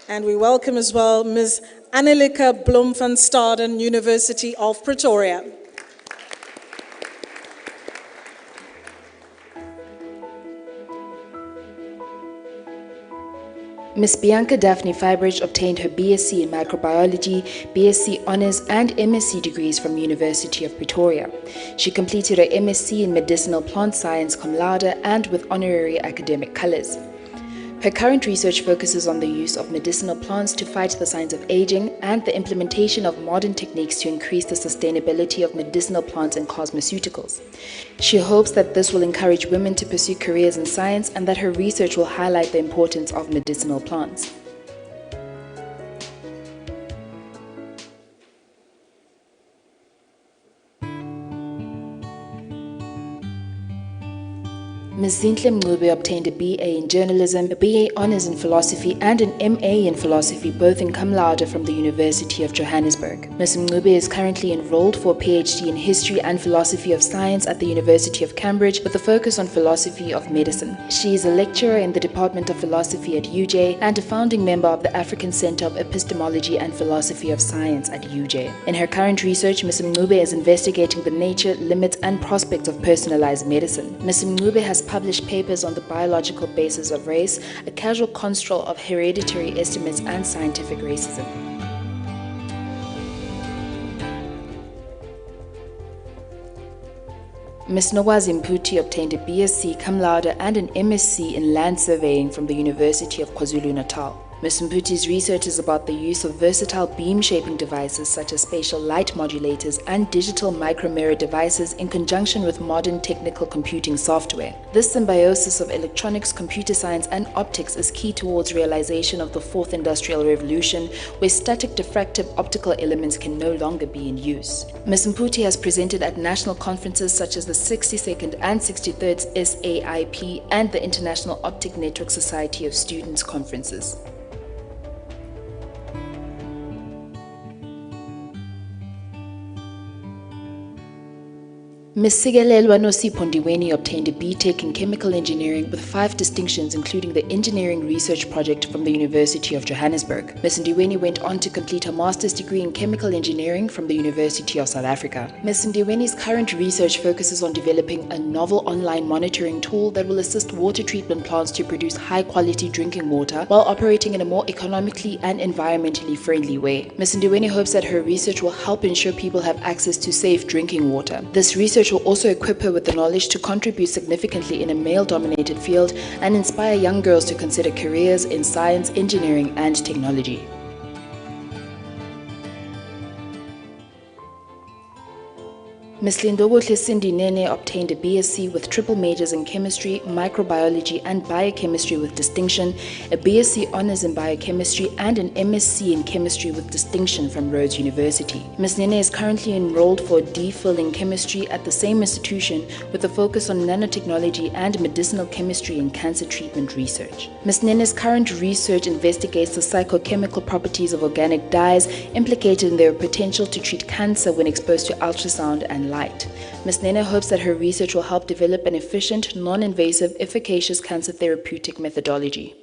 And we welcome as well Ms. Annelika Blom van Staden, University of Pretoria. Ms. Bianca Daphne Fibrich obtained her BSc in Microbiology, BSc Honours and MSc degrees from University of Pretoria. She completed her MSc in Medicinal Plant Science cum laude and with honorary academic colours. Her current research focuses on the use of medicinal plants to fight the signs of aging and the implementation of modern techniques to increase the sustainability of medicinal plants and cosmeceuticals. She hopes that this will encourage women to pursue careers in science and that her research will highlight the importance of medicinal plants. Ms. Zinhle Mncube obtained a BA in journalism, a BA Honours in philosophy, and an MA in philosophy, both in cum laude from the University of Johannesburg. Ms. Mncube is currently enrolled for a PhD in history and philosophy of science at the University of Cambridge with a focus on philosophy of medicine. She is a lecturer in the Department of Philosophy at UJ and a founding member of the African Center of Epistemology and Philosophy of Science at UJ. In her current research, Ms. Mncube is investigating the nature, limits, and prospects of personalized medicine. Ms. Mncube has published papers on the biological basis of race, a casual construct of hereditary estimates, and scientific racism. Ms. Nokwazi Mputi obtained a BSc cum laude and an MSc in land surveying from the University of KwaZulu-Natal. Ms. Mputi's research is about the use of versatile beam-shaping devices such as spatial light modulators and digital micromirror devices in conjunction with modern technical computing software. This symbiosis of electronics, computer science, and optics is key towards realization of the fourth industrial revolution, where static diffractive optical elements can no longer be in use. Ms. Mputi has presented at national conferences such as the 62nd and 63rd SAIP and the International Optic Network Society of Students conferences. Ms. Sigelelwa Nosipho Ndiweni obtained a BTech in Chemical Engineering with 5 distinctions, including the Engineering Research Project from the University of Johannesburg. Ms. Ndiweni went on to complete her Master's degree in Chemical Engineering from the University of South Africa. Ms. Ndiweni's current research focuses on developing a novel online monitoring tool that will assist water treatment plants to produce high-quality drinking water while operating in a more economically and environmentally friendly way. Ms. Ndiweni hopes that her research will help ensure people have access to safe drinking water. This research will also equip her with the knowledge to contribute significantly in a male-dominated field and inspire young girls to consider careers in science, engineering, and technology. Ms. Lindobuhle Cindy Nene obtained a BSc with triple majors in chemistry, microbiology, and biochemistry with distinction, a BSc Honours in biochemistry, and an MSc in chemistry with distinction from Rhodes University. Ms. Nene is currently enrolled for a DPhil in chemistry at the same institution with a focus on nanotechnology and medicinal chemistry and cancer treatment research. Ms. Nene's current research investigates the psychochemical properties of organic dyes implicated in their potential to treat cancer when exposed to ultrasound and light. Ms. Nene hopes that her research will help develop an efficient, non-invasive, efficacious cancer therapeutic methodology.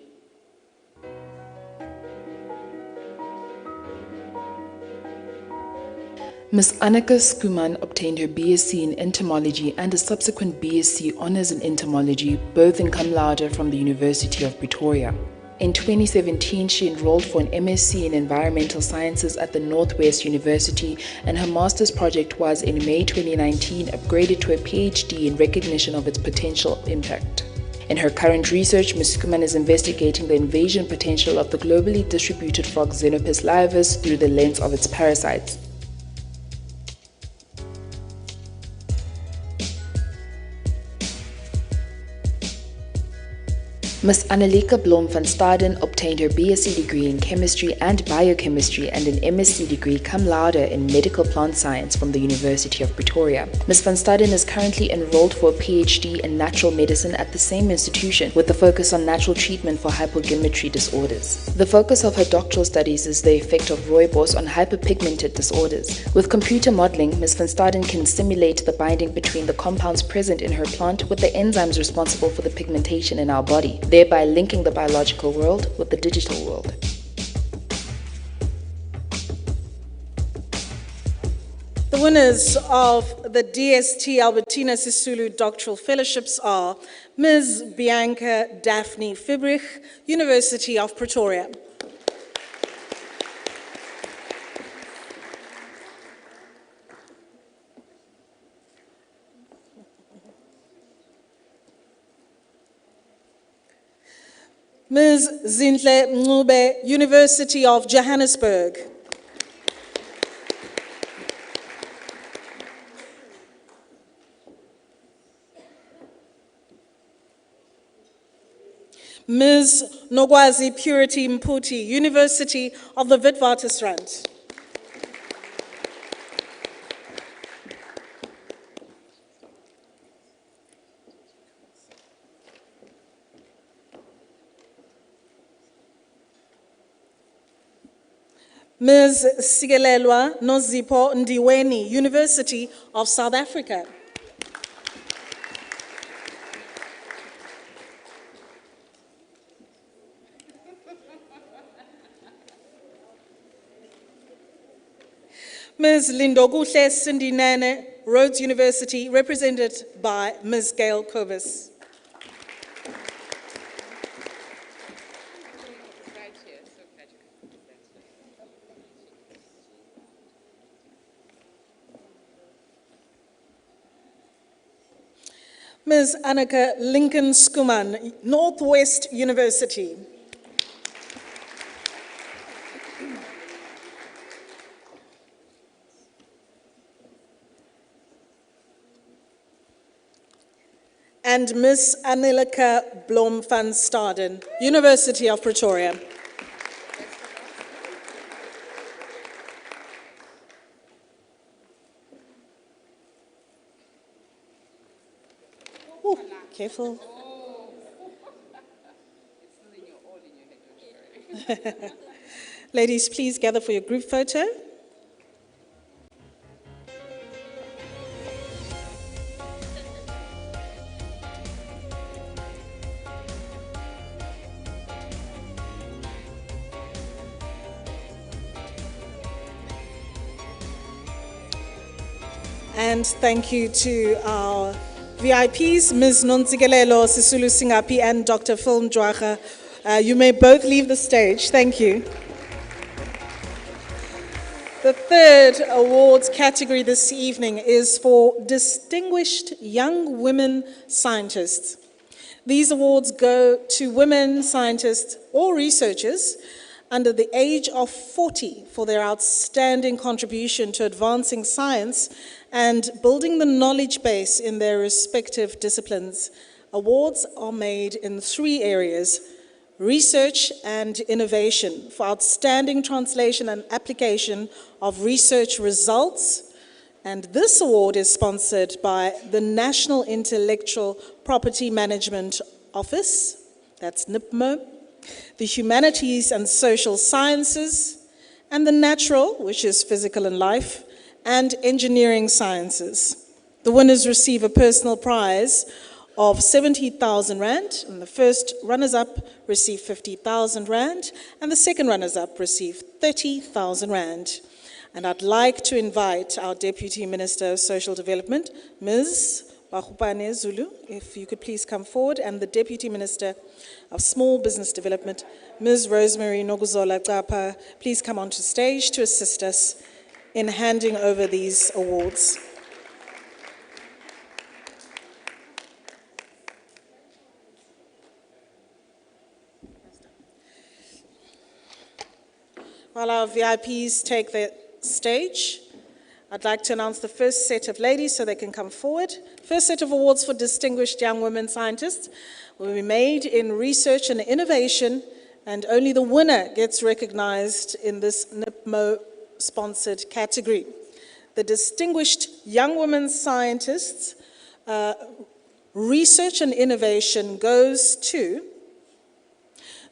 Ms. Annika Skuman obtained her BSc in entomology and a subsequent BSc Honours in entomology, both in cum laude from the University of Pretoria. In 2017, she enrolled for an MSc in Environmental Sciences at the Northwest University, and her master's project was, in May 2019, upgraded to a PhD in recognition of its potential impact. In her current research, Ms. Skuman is investigating the invasion potential of the globally distributed frog Xenopus laevis through the lens of its parasites. Ms. Annalika Blom van Staden obtained her BSc degree in chemistry and biochemistry and an MSc degree cum laude in medical plant science from the University of Pretoria. Ms. van Staden is currently enrolled for a PhD in natural medicine at the same institution with a focus on natural treatment for hypoglycemia disorders. The focus of her doctoral studies is the effect of rooibos on hyperpigmented disorders. With computer modeling, Ms. van Staden can simulate the binding between the compounds present in her plant with the enzymes responsible for the pigmentation in our body, thereby linking the biological world with the digital world. The winners of the DST Albertina Sisulu Doctoral Fellowships are Ms. Bianca Daphne Fibrich, University of Pretoria. Ms. Zinhle Mncube, University of Johannesburg. Ms. Nokwazi Purity Mputi, University of the Witwatersrand. Ms. Sigelelwa Nozipho Ndiweni, University of South Africa. Ms. Lindokuhle Sindinene, Rhodes University, represented by Ms. Gail Kovas. Ms. Annika Lincoln Skuman, Northwest University. And Ms. Anelika Blom van Staden, University of Pretoria. Ooh, careful. Ladies, please gather for your group photo. And thank you to our VIPs, Ms. Nontsikelelo Sisulu Singapi and Dr. Phil Mjwara. You may both leave the stage. Thank you. The third awards category this evening is for Distinguished Young Women Scientists. These awards go to women scientists or researchers under the age of 40 for their outstanding contribution to advancing science and building the knowledge base in their respective disciplines. Awards are made in 3 areas: research and innovation for outstanding translation and application of research results. And this award is sponsored by the National Intellectual Property Management Office, that's NIPMO, the Humanities and Social Sciences, and the Natural, which is Physical and Life, and Engineering Sciences. The winners receive a personal prize of 70,000 Rand, and the first runners-up receive 50,000 Rand, and the second runners-up receive 30,000 Rand. And I'd like to invite our Deputy Minister of Social Development, Ms. Bahupane Zulu, if you could please come forward, and the Deputy Minister of Small Business Development, Ms. Rosemary Noguzola Gapa, please come onto stage to assist us in handing over these awards. While our VIPs take the stage, I'd like to announce the first set of ladies so they can come forward. First set of awards for Distinguished Young Women Scientists will be made in research and innovation, and only the winner gets recognized in this NIPMO-sponsored category. The Distinguished Young Women Scientists research and innovation goes to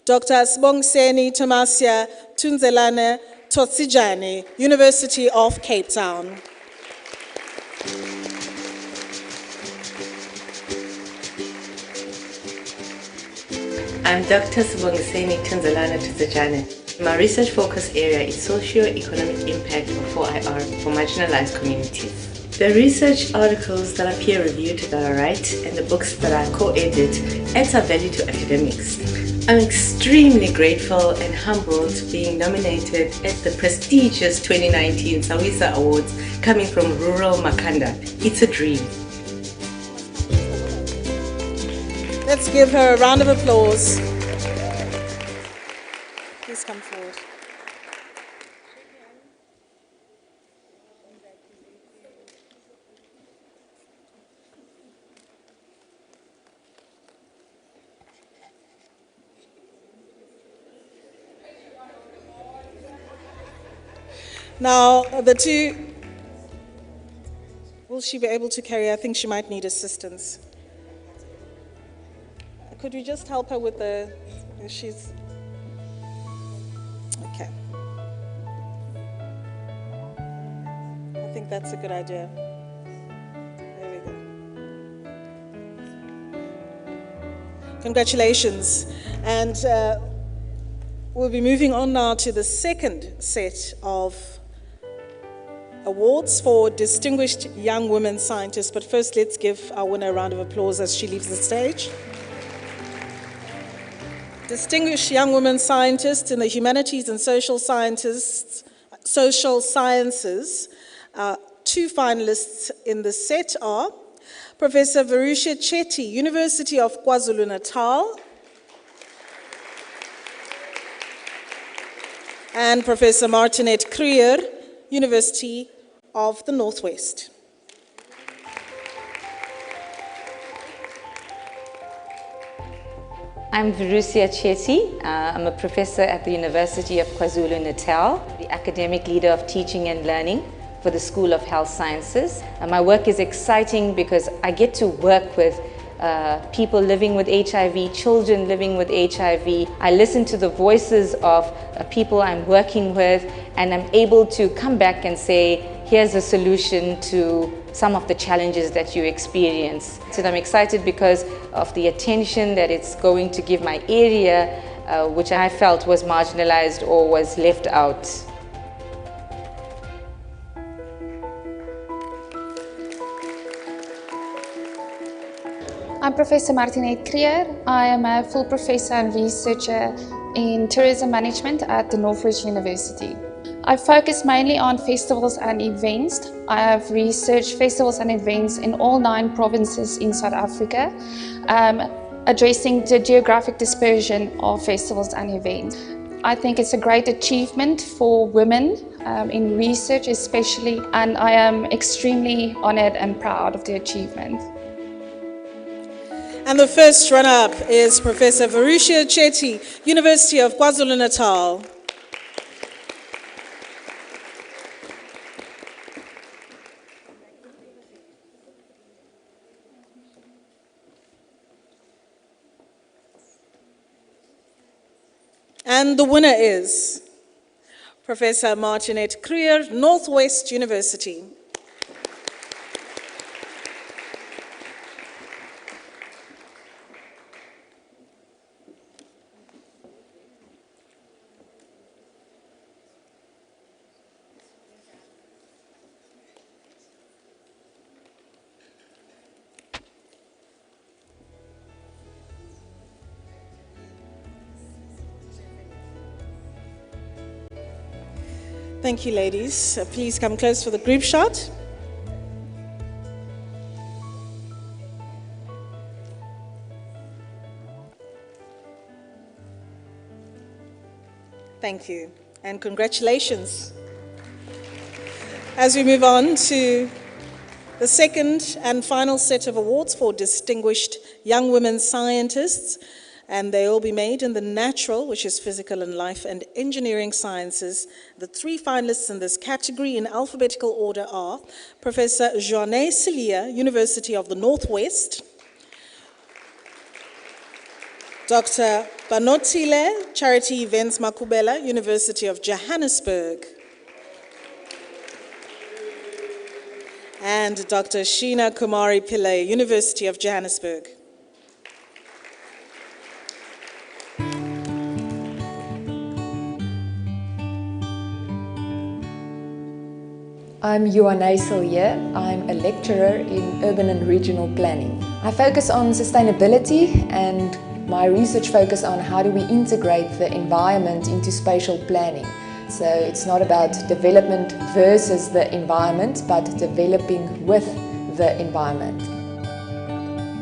Dr. Sibongiseni Tomasia Tunzelane Totsijane, University of Cape Town. I'm Dr. Sibongiseni Tunzelane Totsijane. My research focus area is socio-economic impact of 4IR for marginalized communities. The research articles that are peer-reviewed that I write and the books that I co-edit adds a value to academics. I'm extremely grateful and humbled being nominated at the prestigious 2019 Sawisa Awards coming from rural Makanda. It's a dream. Let's give her a round of applause. Please come forward. Now, the two, will she be able to carry? I think she might need assistance. Could we just help her with the, she's, okay. that's a good idea. There we go. Congratulations. And we'll be moving on now to the second set of awards for distinguished young women scientists. But first, let's give our winner a round of applause as she leaves the stage. Distinguished young women scientists in the humanities and social sciences. Two finalists in the set are Professor Varusha Chetty, University of KwaZulu-Natal, and Professor Martinette Krier, University of the Northwest. I'm Varusha Chetty. I'm a professor at the University of KwaZulu-Natal, the academic leader of teaching and learning for the School of Health Sciences. And my work is exciting because I get to work with people living with HIV, children living with HIV. I listen to the voices of people I'm working with, and I'm able to come back and say, here's a solution to some of the challenges that you experience. So I'm excited because of the attention that it's going to give my area, which I felt was marginalized or was left out. I'm Professor Martinette Krier. I am a full professor and researcher in tourism management at the Northwest University. I focus mainly on festivals and events. I have researched festivals and events in all 9 provinces in South Africa, addressing the geographic dispersion of festivals and events. I think it's a great achievement for women in research especially, and I am extremely honored and proud of the achievement. And the first runner-up is Professor Varusha Chetty, University of KwaZulu-Natal. And the winner is Professor Martinette Krier, Northwest University. Thank you, ladies. Please come close for the group shot. Thank you, and congratulations. As we move on to the second and final set of awards for distinguished young women scientists, and they will be made in the natural, which is physical and life, and engineering sciences. The 3 finalists in this category in alphabetical order are Professor Joanne Silia, University of the Northwest, Dr. Banotile Charity Events Makubela, University of Johannesburg, and Dr. Sheena Kumari Pillay, University of Johannesburg. I'm Joanne Silia. I'm a lecturer in urban and regional planning. I focus on sustainability, and my research focus on how do we integrate the environment into spatial planning. So it's not about development versus the environment, but developing with the environment.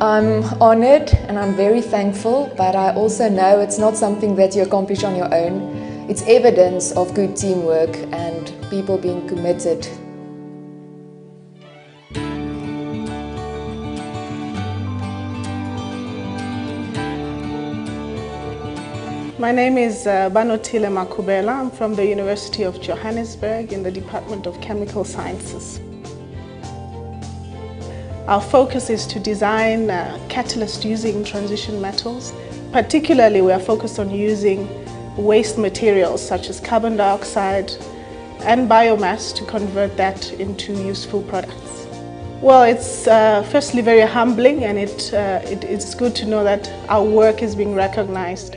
I'm honored and I'm very thankful, but I also know it's not something that you accomplish on your own. It's evidence of good teamwork and people being committed. My name is Banotile Makubela. I'm from the University of Johannesburg in the Department of Chemical Sciences. Our focus is to design catalysts using transition metals. Particularly, we are focused on using waste materials such as carbon dioxide, and biomass to convert that into useful products. Well, it's firstly very humbling, and it's good to know that our work is being recognized.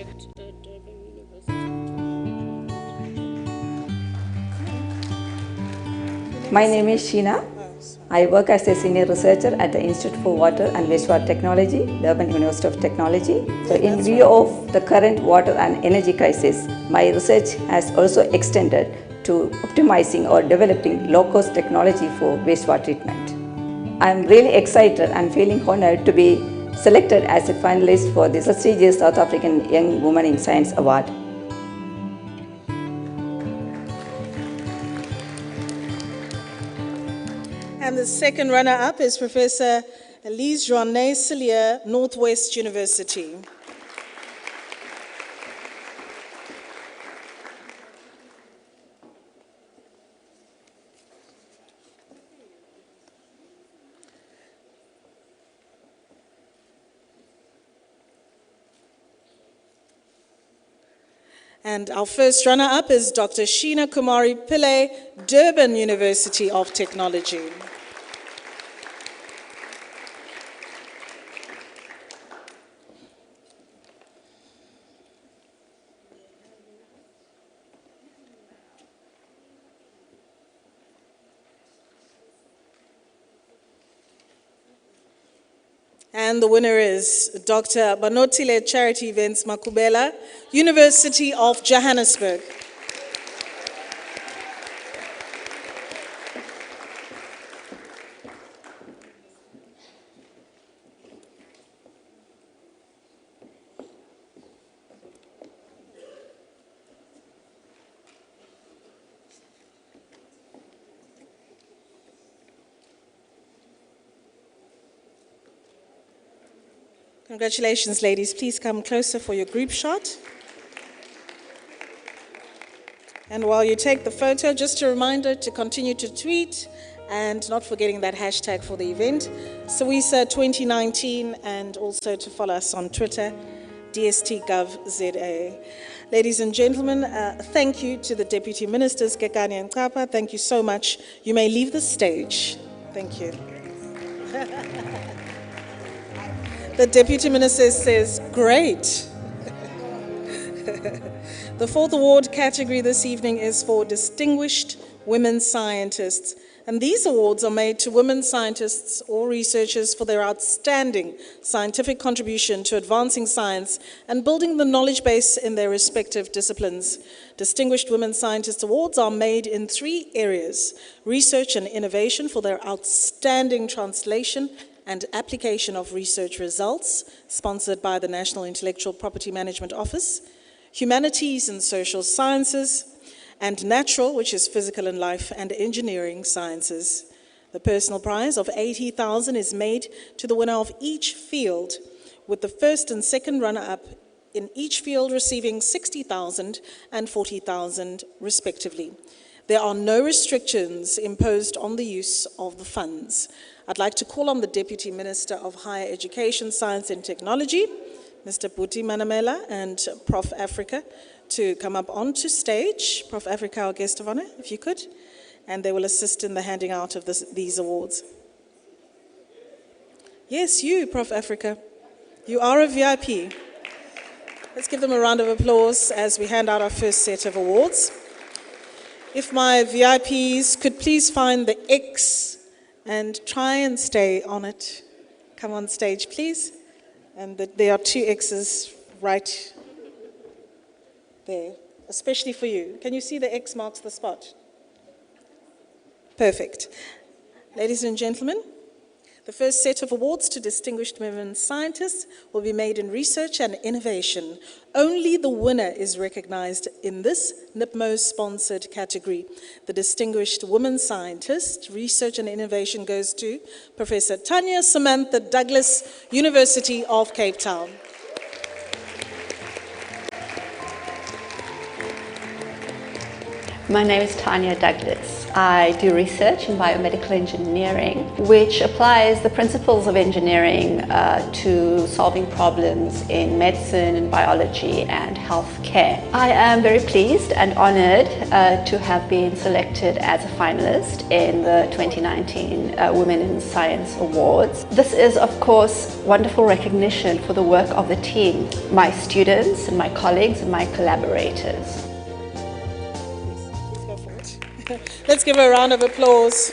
My name is Sheena. I work as a senior researcher at the Institute for Water and Wastewater Technology, the Urban University of Technology. So in view of the current water and energy crisis, my research has also extended to optimizing or developing low-cost technology for wastewater treatment. I am really excited and feeling honored to be selected as a finalist for the prestigious South African Young Woman in Science Award. And the second runner-up is Professor Elise Joanne Cilliers, Northwest University. And our first runner-up is Dr. Sheena Kumari Pillay, Durban University of Technology. And the winner is Dr. Banotile Charity Events Makubela, University of Johannesburg. Congratulations, ladies. Please come closer for your group shot. And while you take the photo, just a reminder to continue to tweet and not forgetting that hashtag for the event, SAWISA 2019, and also to follow us on Twitter, DST.gov.za. Ladies and gentlemen, thank you to the Deputy Ministers, Kekani and Kapa. Thank you so much. You may leave the stage. Thank you. The Deputy Minister says, great. The fourth award category this evening is for Distinguished Women Scientists. And these awards are made to women scientists or researchers for their outstanding scientific contribution to advancing science and building the knowledge base in their respective disciplines. Distinguished Women Scientist Awards are made in 3 areas: research and innovation for their outstanding translation and application of research results, sponsored by the National Intellectual Property Management Office, humanities and social sciences, and natural, which is physical and life and engineering sciences. The personal prize of 80,000 is made to the winner of each field, with the first and second runner-up in each field receiving 60,000 and 40,000 respectively. There are no restrictions imposed on the use of the funds. I'd like to call on the Deputy Minister of Higher Education, Science and Technology, Mr. Buti Manamela, and Prof. Africa to come up onto stage. Prof. Africa, our guest of honor, if you could, and they will assist in the handing out of these awards. Yes, you, Prof. Africa. You are a VIP. Let's give them a round of applause as we hand out our first set of awards. If my VIPs could please find the X and try and stay on it. Come on stage, please. And there are 2 X's right there, especially for you. Can you see the X marks the spot? Perfect. Ladies and gentlemen, the first set of awards to Distinguished Women Scientists will be made in research and innovation. Only the winner is recognized in this NIPMO-sponsored category. The Distinguished Woman Scientist, Research and Innovation goes to Professor Tanya Samantha Douglas, University of Cape Town. My name is Tanya Douglas. I do research in biomedical engineering, which applies the principles of engineering to solving problems in medicine and biology and healthcare. I am very pleased and honored to have been selected as a finalist in the 2019 Women in Science Awards. This is, of course, wonderful recognition for the work of the team, my students and my colleagues and my collaborators. Let's give her a round of applause.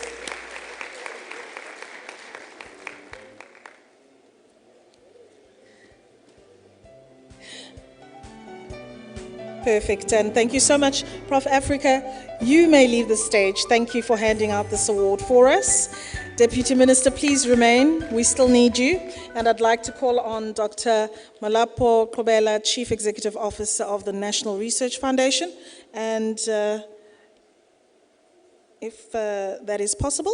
Perfect, and thank you so much, Prof. Africa. You may leave the stage. Thank you for handing out this award for us. Deputy Minister, please remain. We still need you. And I'd like to call on Dr. Malapo Kobela, Chief Executive Officer of the National Research Foundation. And if that is possible.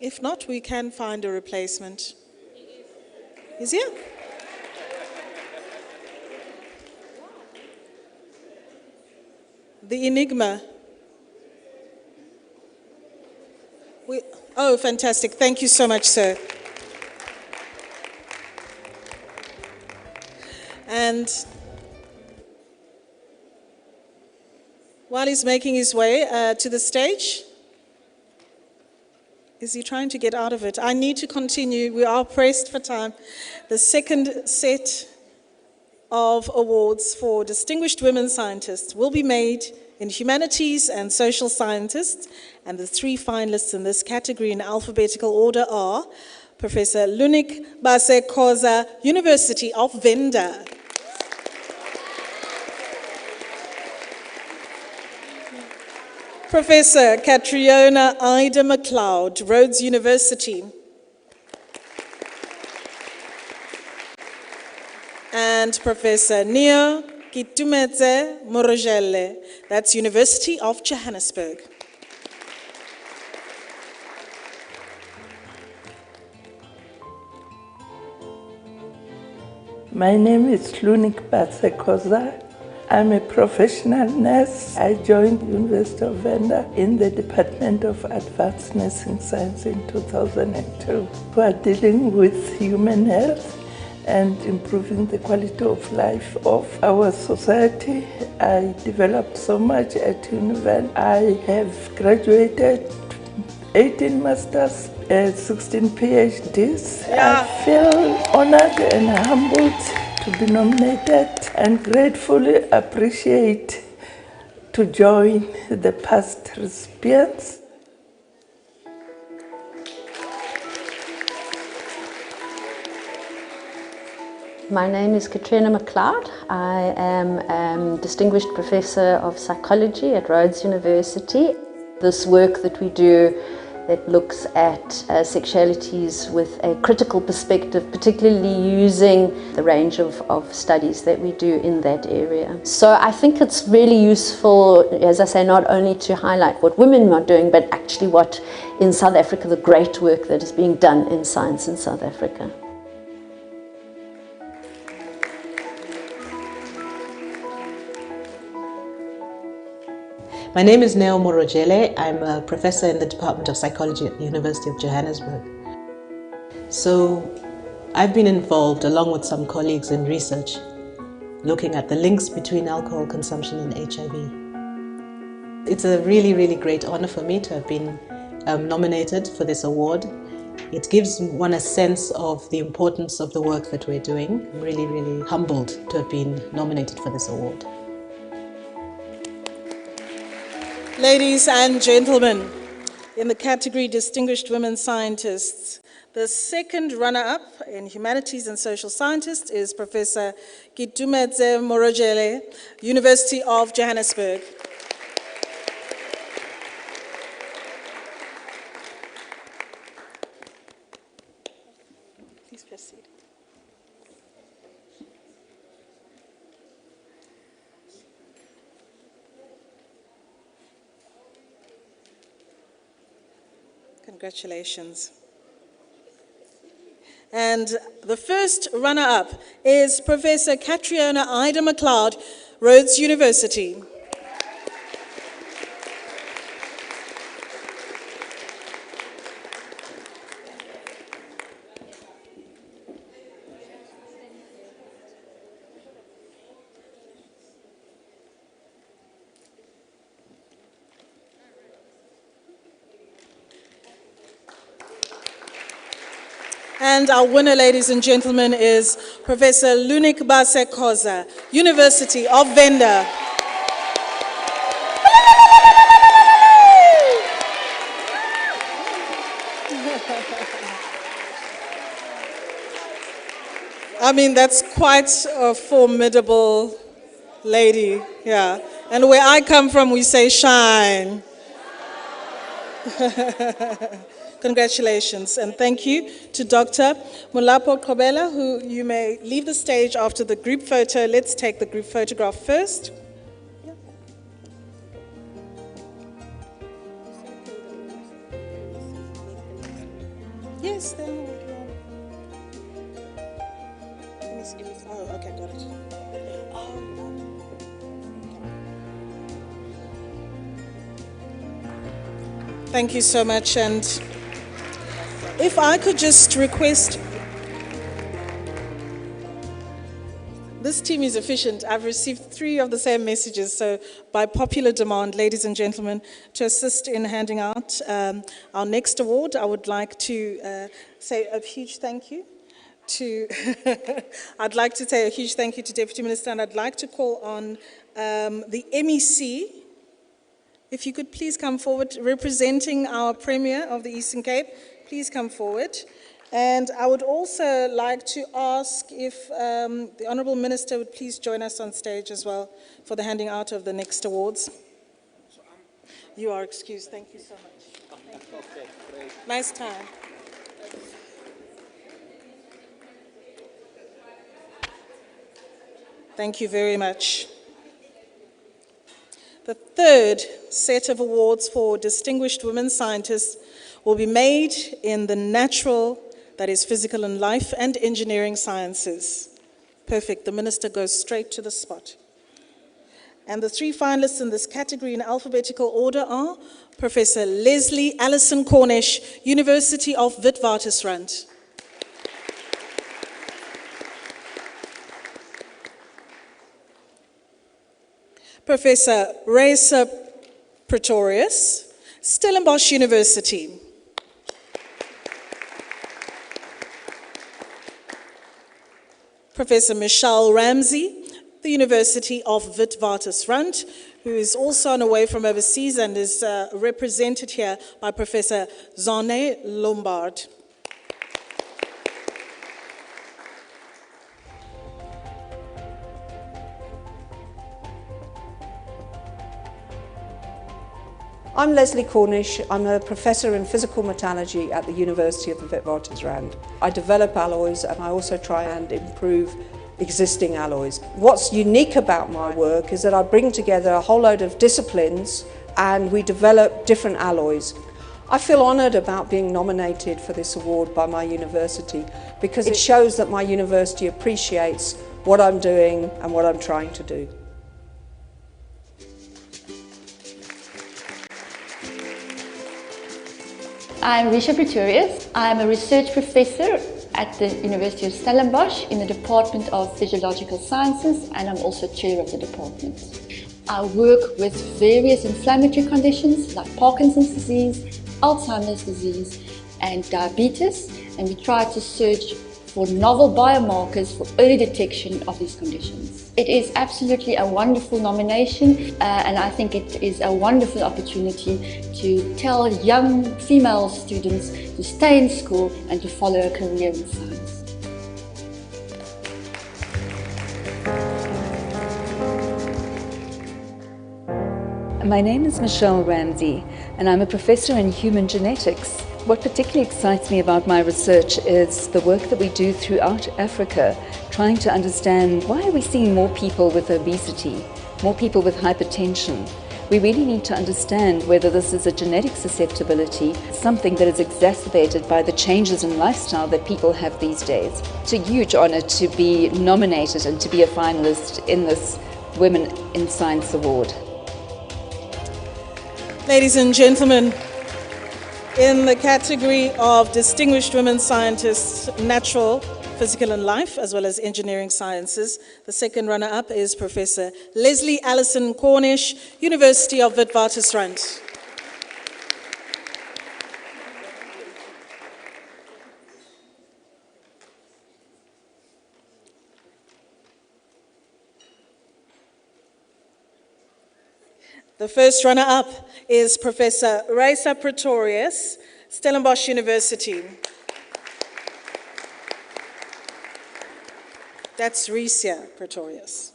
If not, we can find a replacement. He's here. The Enigma. Oh, fantastic. Thank you so much, sir. And while he's making his way to the stage, is he trying to get out of it? I need to continue. We are pressed for time. The second set of awards for distinguished women scientists will be made in humanities and social scientists, and the three finalists in this category in alphabetical order are Professor Lunik Basekoza, University of Venda. Professor Catriona Ida McLeod, Rhodes University. And Professor Neo Kitumetse Morojele, that's University of Johannesburg. My name is Lunik Basekoza. I'm a professional nurse. I joined the University of Venda in the Department of Advanced Nursing Science in 2002. We are dealing with human health and improving the quality of life of our society. I developed so much at Univen. I have graduated 18 masters, 16 PhDs. Yeah. I feel honored and humbled to be nominated and gratefully appreciate to join the past recipients. My name is Katrina McLeod. I am Distinguished Professor of Psychology at Rhodes University. This work that we do that looks at sexualities with a critical perspective, particularly using the range of studies that we do in that area. So I think it's really useful, as I say, not only to highlight what women are doing, but actually what in South Africa, the great work that is being done in science in South Africa. My name is Neo Morojele. I'm a professor in the Department of Psychology at the University of Johannesburg. So I've been involved, along with some colleagues, in research looking at the links between alcohol consumption and HIV. It's a really, really great honor for me to have been nominated for this award. It gives one a sense of the importance of the work that we're doing. I'm really, really humbled to have been nominated for this award. Ladies and gentlemen, in the category Distinguished Women Scientists, the second runner-up in Humanities and Social Scientists is Professor Kitumetse Morojele, University of Johannesburg. Please proceed. Congratulations. And the first runner-up is Professor Catriona Ida McLeod, Rhodes University. And our winner, ladies and gentlemen, is Professor Lunik Basekoza, University of Venda. I mean, that's quite a formidable lady, yeah. And where I come from, we say shine. Congratulations, and thank you to Dr. Mulapo Kobela, who you may leave the stage after the group photo. Let's take the group photograph first. Yes, then we can. Oh, okay, got it. Thank you so much, and if I could just request, this team is efficient. I've received 3 of the same messages, so by popular demand, ladies and gentlemen, to assist in handing out our next award, I would like to say a huge thank you to, I'd like to say a huge thank you to Deputy Minister, and I'd like to call on the MEC, if you could please come forward, representing our Premier of the Eastern Cape, please come forward. And I would also like to ask if the Honourable Minister would please join us on stage as well for the handing out of the next awards. You are excused. Thank you so much. Thank you. Nice time. Thank you very much. The third set of awards for distinguished women scientists will be made in the natural, that is physical and life, and engineering sciences. Perfect, the Minister goes straight to the spot. And the 3 finalists in this category in alphabetical order are Professor Leslie Allison Cornish, University of Witwatersrand. Professor Reza Pretorius, Stellenbosch University. Professor Michelle Ramsey, the University of Witwatersrand, who is also on her way from overseas and is represented here by Professor Zane Lombard. I'm Leslie Cornish. I'm a professor in physical metallurgy at the University of the Witwatersrand. I develop alloys and I also try and improve existing alloys. What's unique about my work is that I bring together a whole load of disciplines and we develop different alloys. I feel honoured about being nominated for this award by my university because it shows that my university appreciates what I'm doing and what I'm trying to do. I'm Risha Pretorius. I'm a research professor at the University of Stellenbosch in the Department of Physiological Sciences, and I'm also chair of the department. I work with various inflammatory conditions like Parkinson's disease, Alzheimer's disease and diabetes, and we try to search for novel biomarkers for early detection of these conditions. It is absolutely a wonderful nomination and I think it is a wonderful opportunity to tell young female students to stay in school and to follow a career in science. My name is Michelle Ramsey and I'm a professor in human genetics. What particularly excites me about my research is the work that we do throughout Africa, trying to understand why are we seeing more people with obesity, more people with hypertension. We really need to understand whether this is a genetic susceptibility, something that is exacerbated by the changes in lifestyle that people have these days. It's a huge honor to be nominated and to be a finalist in this Women in Science Award. Ladies and gentlemen, in the category of Distinguished Women Scientists, Natural, Physical and Life, as well as Engineering Sciences, the second runner-up is Professor Leslie Allison Cornish, University of Witwatersrand. The first runner-up is Professor Raisa Pretorius, Stellenbosch University. That's Risia Pretorius.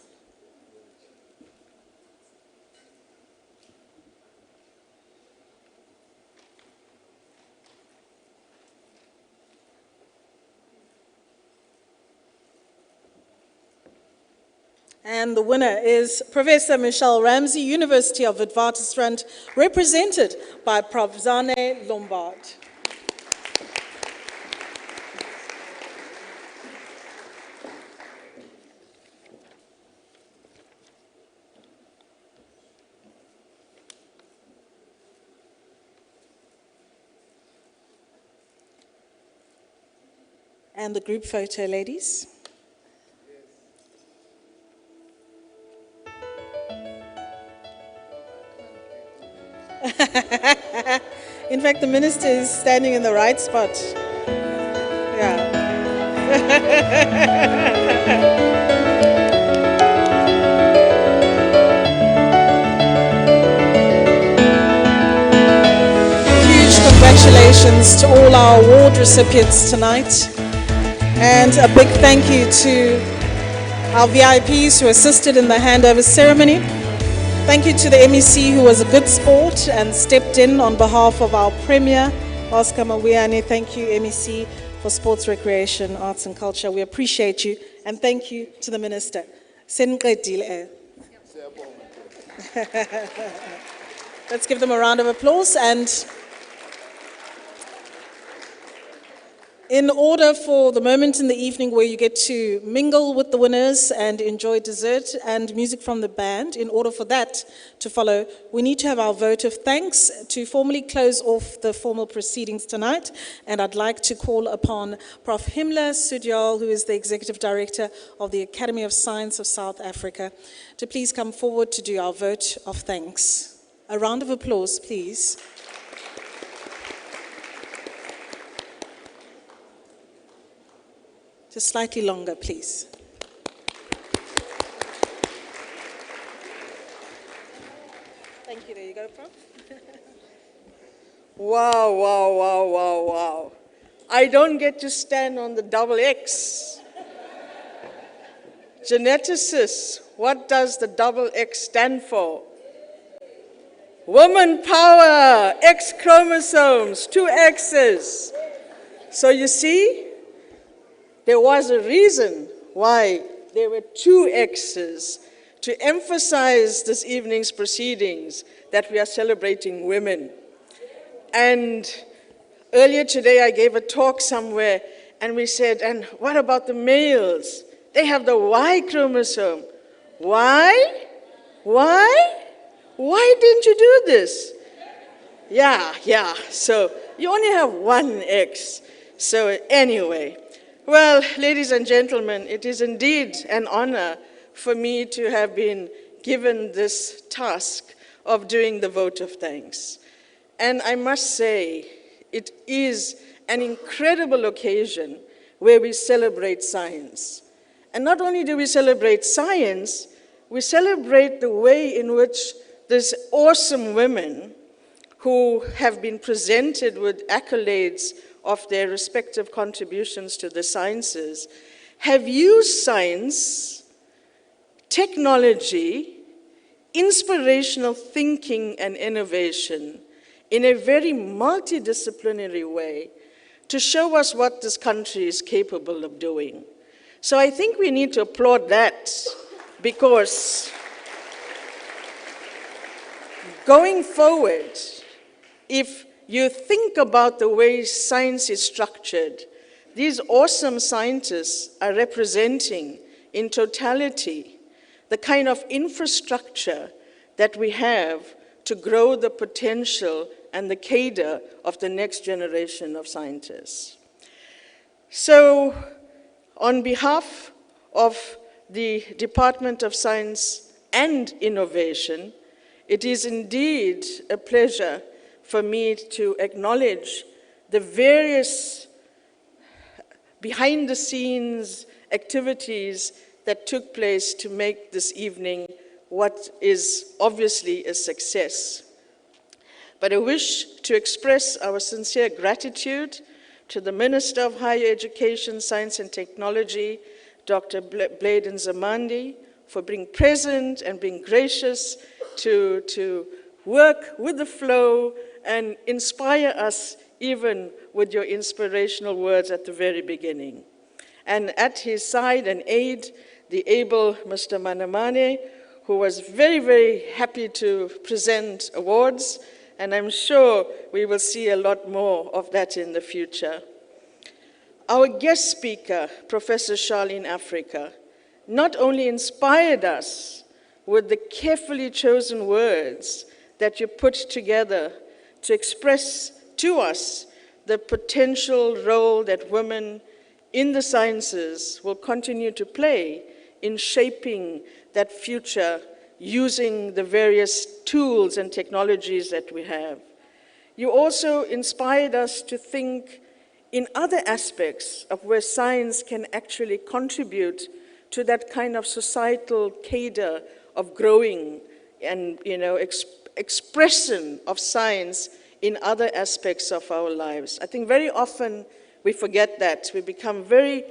And the winner is Professor Michelle Ramsey, University of Witwatersrand, represented by Prof. Zane Lombard. And the group photo, ladies. In fact, the minister is standing in the right spot. Yeah. Huge congratulations to all our award recipients tonight. And a big thank you to our VIPs who assisted in the handover ceremony. Thank you to the MEC who was a good sport and stepped in on behalf of our Premier, Oscar Mawiane. Thank you, MEC, for Sports, Recreation, Arts and Culture. We appreciate you. And thank you to the Minister. Let's give them a round of applause. And in order for the moment in the evening where you get to mingle with the winners and enjoy dessert and music from the band, in order for that to follow, we need to have our vote of thanks to formally close off the formal proceedings tonight. And I'd like to call upon Prof. Himla Sudyal, who is the Executive Director of the Academy of Science of South Africa, to please come forward to do our vote of thanks. A round of applause, please. Just slightly longer, please. Thank you. There you go, Prof. Wow, wow, wow, wow, wow. I don't get to stand on the double X. Geneticists, what does the double X stand for? Woman power, X chromosomes, 2 X's. So you see, there was a reason why there were 2 X's to emphasize this evening's proceedings that we are celebrating women. And earlier today I gave a talk somewhere and we said, and what about the males? They have the Y chromosome. Why? Why? Why didn't you do this? Yeah, so you only have 1 X. So anyway, well, ladies and gentlemen, it is indeed an honor for me to have been given this task of doing the vote of thanks. And I must say, it is an incredible occasion where we celebrate science. And not only do we celebrate science, we celebrate the way in which these awesome women who have been presented with accolades of their respective contributions to the sciences have used science, technology, inspirational thinking and innovation in a very multidisciplinary way to show us what this country is capable of doing. So I think we need to applaud that, because going forward, if you think about the way science is structured, these awesome scientists are representing in totality the kind of infrastructure that we have to grow the potential and the cadre of the next generation of scientists. So, on behalf of the Department of Science and Innovation, it is indeed a pleasure for me to acknowledge the various behind-the-scenes activities that took place to make this evening what is obviously a success. But I wish to express our sincere gratitude to the Minister of Higher Education, Science and Technology, Dr. Blade Nzimande, for being present and being gracious to work with the flow and inspire us even with your inspirational words at the very beginning. And at his side and aid, the able Mr. Manamane, who was very, very happy to present awards, and I'm sure we will see a lot more of that in the future. Our guest speaker, Professor Charlene Africa, not only inspired us with the carefully chosen words that you put together to express to us the potential role that women in the sciences will continue to play in shaping that future using the various tools and technologies that we have. You also inspired us to think in other aspects of where science can actually contribute to that kind of societal cadre of growing and expression of science in other aspects of our lives. I think very often we forget that. We become very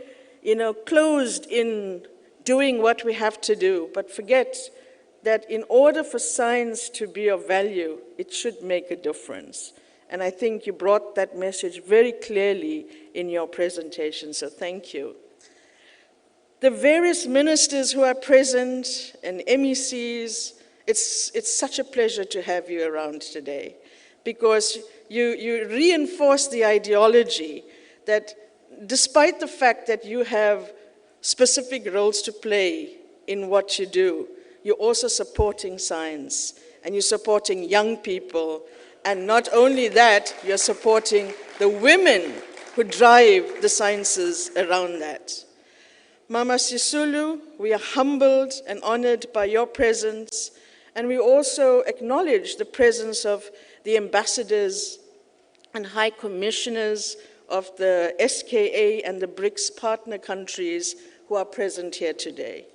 closed in doing what we have to do, but forget that in order for science to be of value, it should make a difference. And I think you brought that message very clearly in your presentation, so thank you. The various ministers who are present and MECs, it's such a pleasure to have you around today, because you reinforce the ideology that despite the fact that you have specific roles to play in what you do, you're also supporting science, and you're supporting young people, and not only that, you're supporting the women who drive the sciences around that. Mama Sisulu, we are humbled and honored by your presence, and we also acknowledge the presence of the ambassadors and high commissioners of the SKA and the BRICS partner countries who are present here today.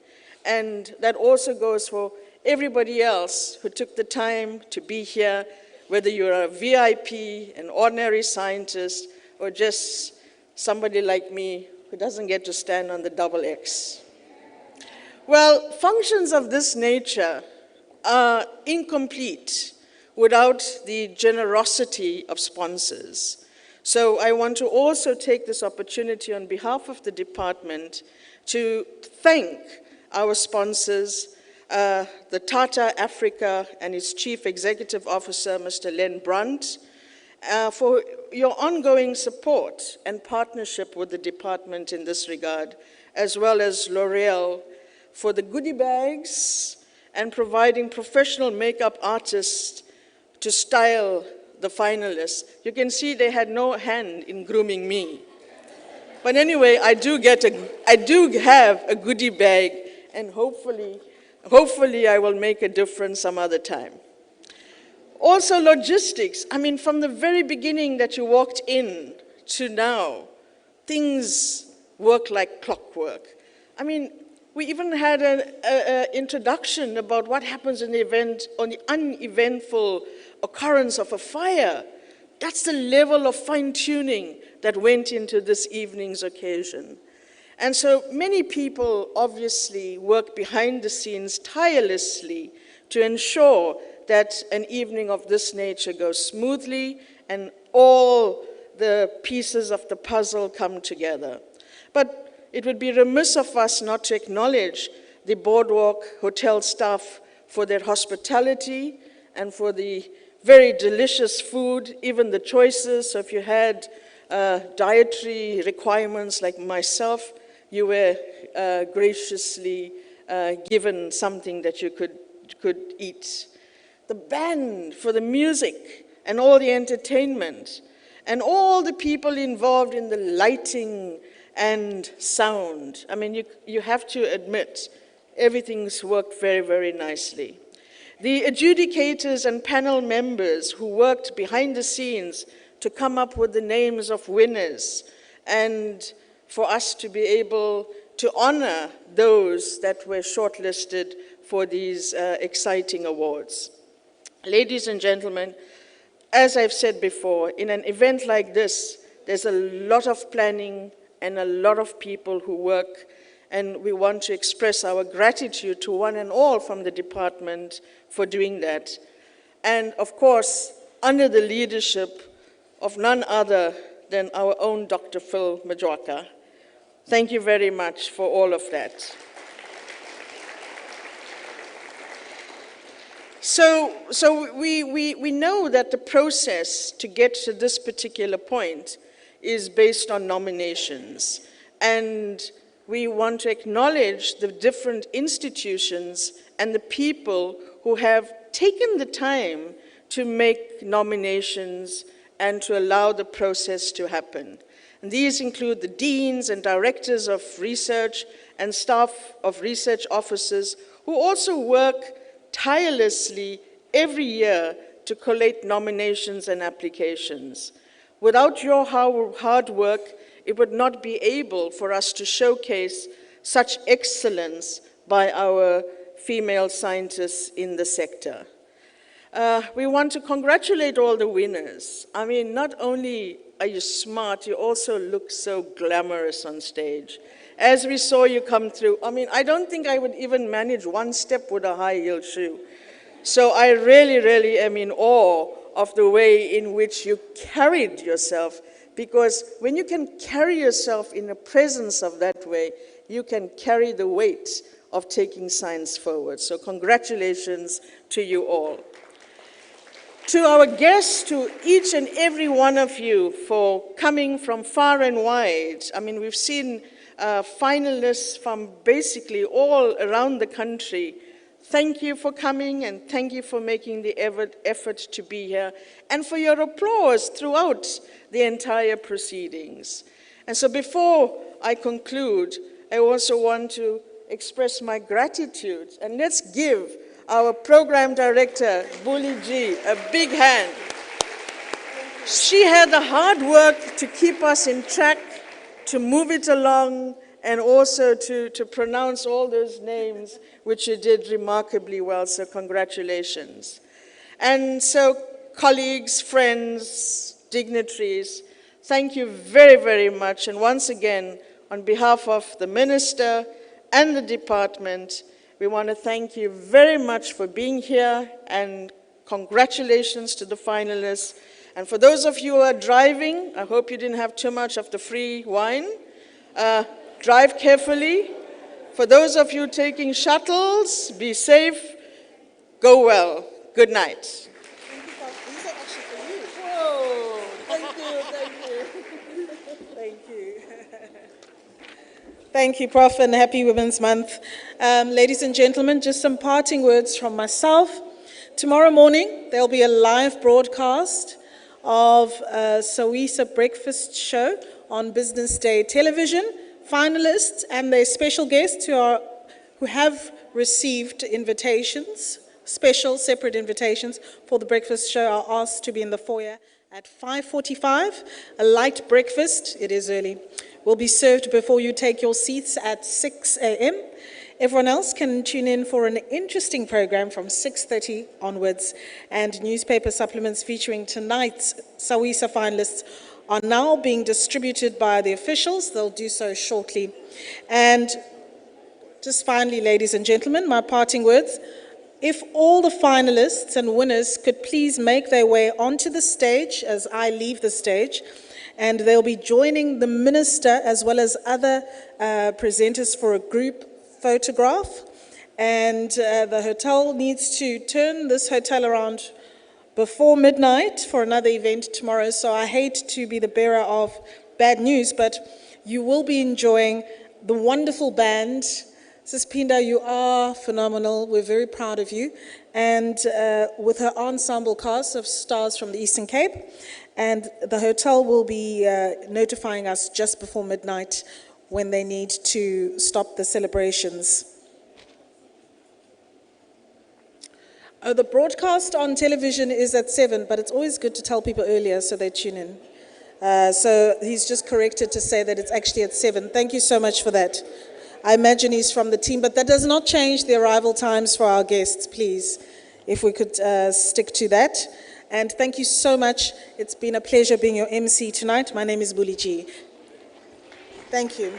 And that also goes for everybody else who took the time to be here, whether you're a VIP, an ordinary scientist, or just somebody like me who doesn't get to stand on the XX. Well, functions of this nature are incomplete without the generosity of sponsors. So I want to also take this opportunity on behalf of the department to thank our sponsors, the Tata Africa and its Chief Executive Officer, Mr. Len Brandt, for your ongoing support and partnership with the department in this regard, as well as L'Oreal for the goodie bags and providing professional makeup artists to style the finalists. You can see they had no hand in grooming me. But anyway, I do have a goodie bag, and hopefully I will make a difference some other time. Also logistics. I mean, from the very beginning that you walked in to now, things work like clockwork. I mean, we even had an introduction about what happens in the event, on the uneventful occurrence of a fire. That's the level of fine-tuning that went into this evening's occasion. And so many people obviously work behind the scenes tirelessly to ensure that an evening of this nature goes smoothly and all the pieces of the puzzle come together. But it would be remiss of us not to acknowledge the Boardwalk Hotel staff for their hospitality and for the very delicious food, even the choices. So if you had dietary requirements like myself, you were graciously given something that you could eat. The band for the music and all the entertainment, and all the people involved in the lighting and sound. I mean, you have to admit, everything's worked very, very nicely. The adjudicators and panel members who worked behind the scenes to come up with the names of winners and for us to be able to honor those that were shortlisted for these exciting awards. Ladies and gentlemen, as I've said before, in an event like this, there's a lot of planning and a lot of people who work, and we want to express our gratitude to one and all from the department for doing that. And of course, under the leadership of none other than our own Dr. Phil Majwaka. Thank you very much for all of that. So we know that the process to get to this particular point is based on nominations. And we want to acknowledge the different institutions and the people who have taken the time to make nominations and to allow the process to happen. And these include the deans and directors of research and staff of research offices who also work tirelessly every year to collate nominations and applications. Without your hard work, it would not be able for us to showcase such excellence by our female scientists in the sector. We want to congratulate all the winners. I mean, not only are you smart, you also look so glamorous on stage. As we saw you come through, I mean, I don't think I would even manage one step with a high-heel shoe. So I really, really am in awe of the way in which you carried yourself, because when you can carry yourself in the presence of that way, you can carry the weight of taking science forward. So congratulations to you all. To our guests, to each and every one of you for coming from far and wide. I mean, we've seen finalists from basically all around the country. Thank you for coming, and thank you for making the effort to be here, and for your applause throughout the entire proceedings. And so before I conclude, I also want to express my gratitude, and let's give our program director, Buli Ji, a big hand. She had the hard work to keep us in track, to move it along, and also to pronounce all those names, which you did remarkably well, so congratulations. And so, colleagues, friends, dignitaries, thank you very, very much. And once again, on behalf of the Minister and the department, we want to thank you very much for being here, and congratulations to the finalists. And for those of you who are driving, I hope you didn't have too much of the free wine. Drive carefully. For those of you taking shuttles, be safe, go well. Good night. These are actually for you. Whoa, thank you. Thank you. Thank you, Prof, and Happy Women's Month. Ladies and gentlemen, just some parting words from myself. Tomorrow morning, there'll be a live broadcast of SAWISA Breakfast Show on Business Day Television. Finalists and their special guests who have received invitations, special separate invitations for the breakfast show, are asked to be in the foyer at 5:45. A light breakfast, it is early, will be served before you take your seats at 6 a.m. Everyone else can tune in for an interesting program from 6:30 onwards, and newspaper supplements featuring tonight's SAWISA finalists are now being distributed by the officials. They'll do so shortly. And just finally, ladies and gentlemen, my parting words. If all the finalists and winners could please make their way onto the stage as I leave the stage, and they'll be joining the minister as well as other presenters for a group photograph. And the hotel needs to turn this hotel around before midnight for another event tomorrow. So I hate to be the bearer of bad news, but you will be enjoying the wonderful band. Sis Pinda, you are phenomenal. We're very proud of you. And with her ensemble cast of stars from the Eastern Cape. And the hotel will be notifying us just before midnight when they need to stop the celebrations. The broadcast on television is at 7, but it's always good to tell people earlier so they tune in. So he's just corrected to say that it's actually at 7. Thank you so much for that. I imagine he's from the team, but that does not change the arrival times for our guests, please, if we could stick to that. And thank you so much. It's been a pleasure being your MC tonight. My name is Buliji. Thank you.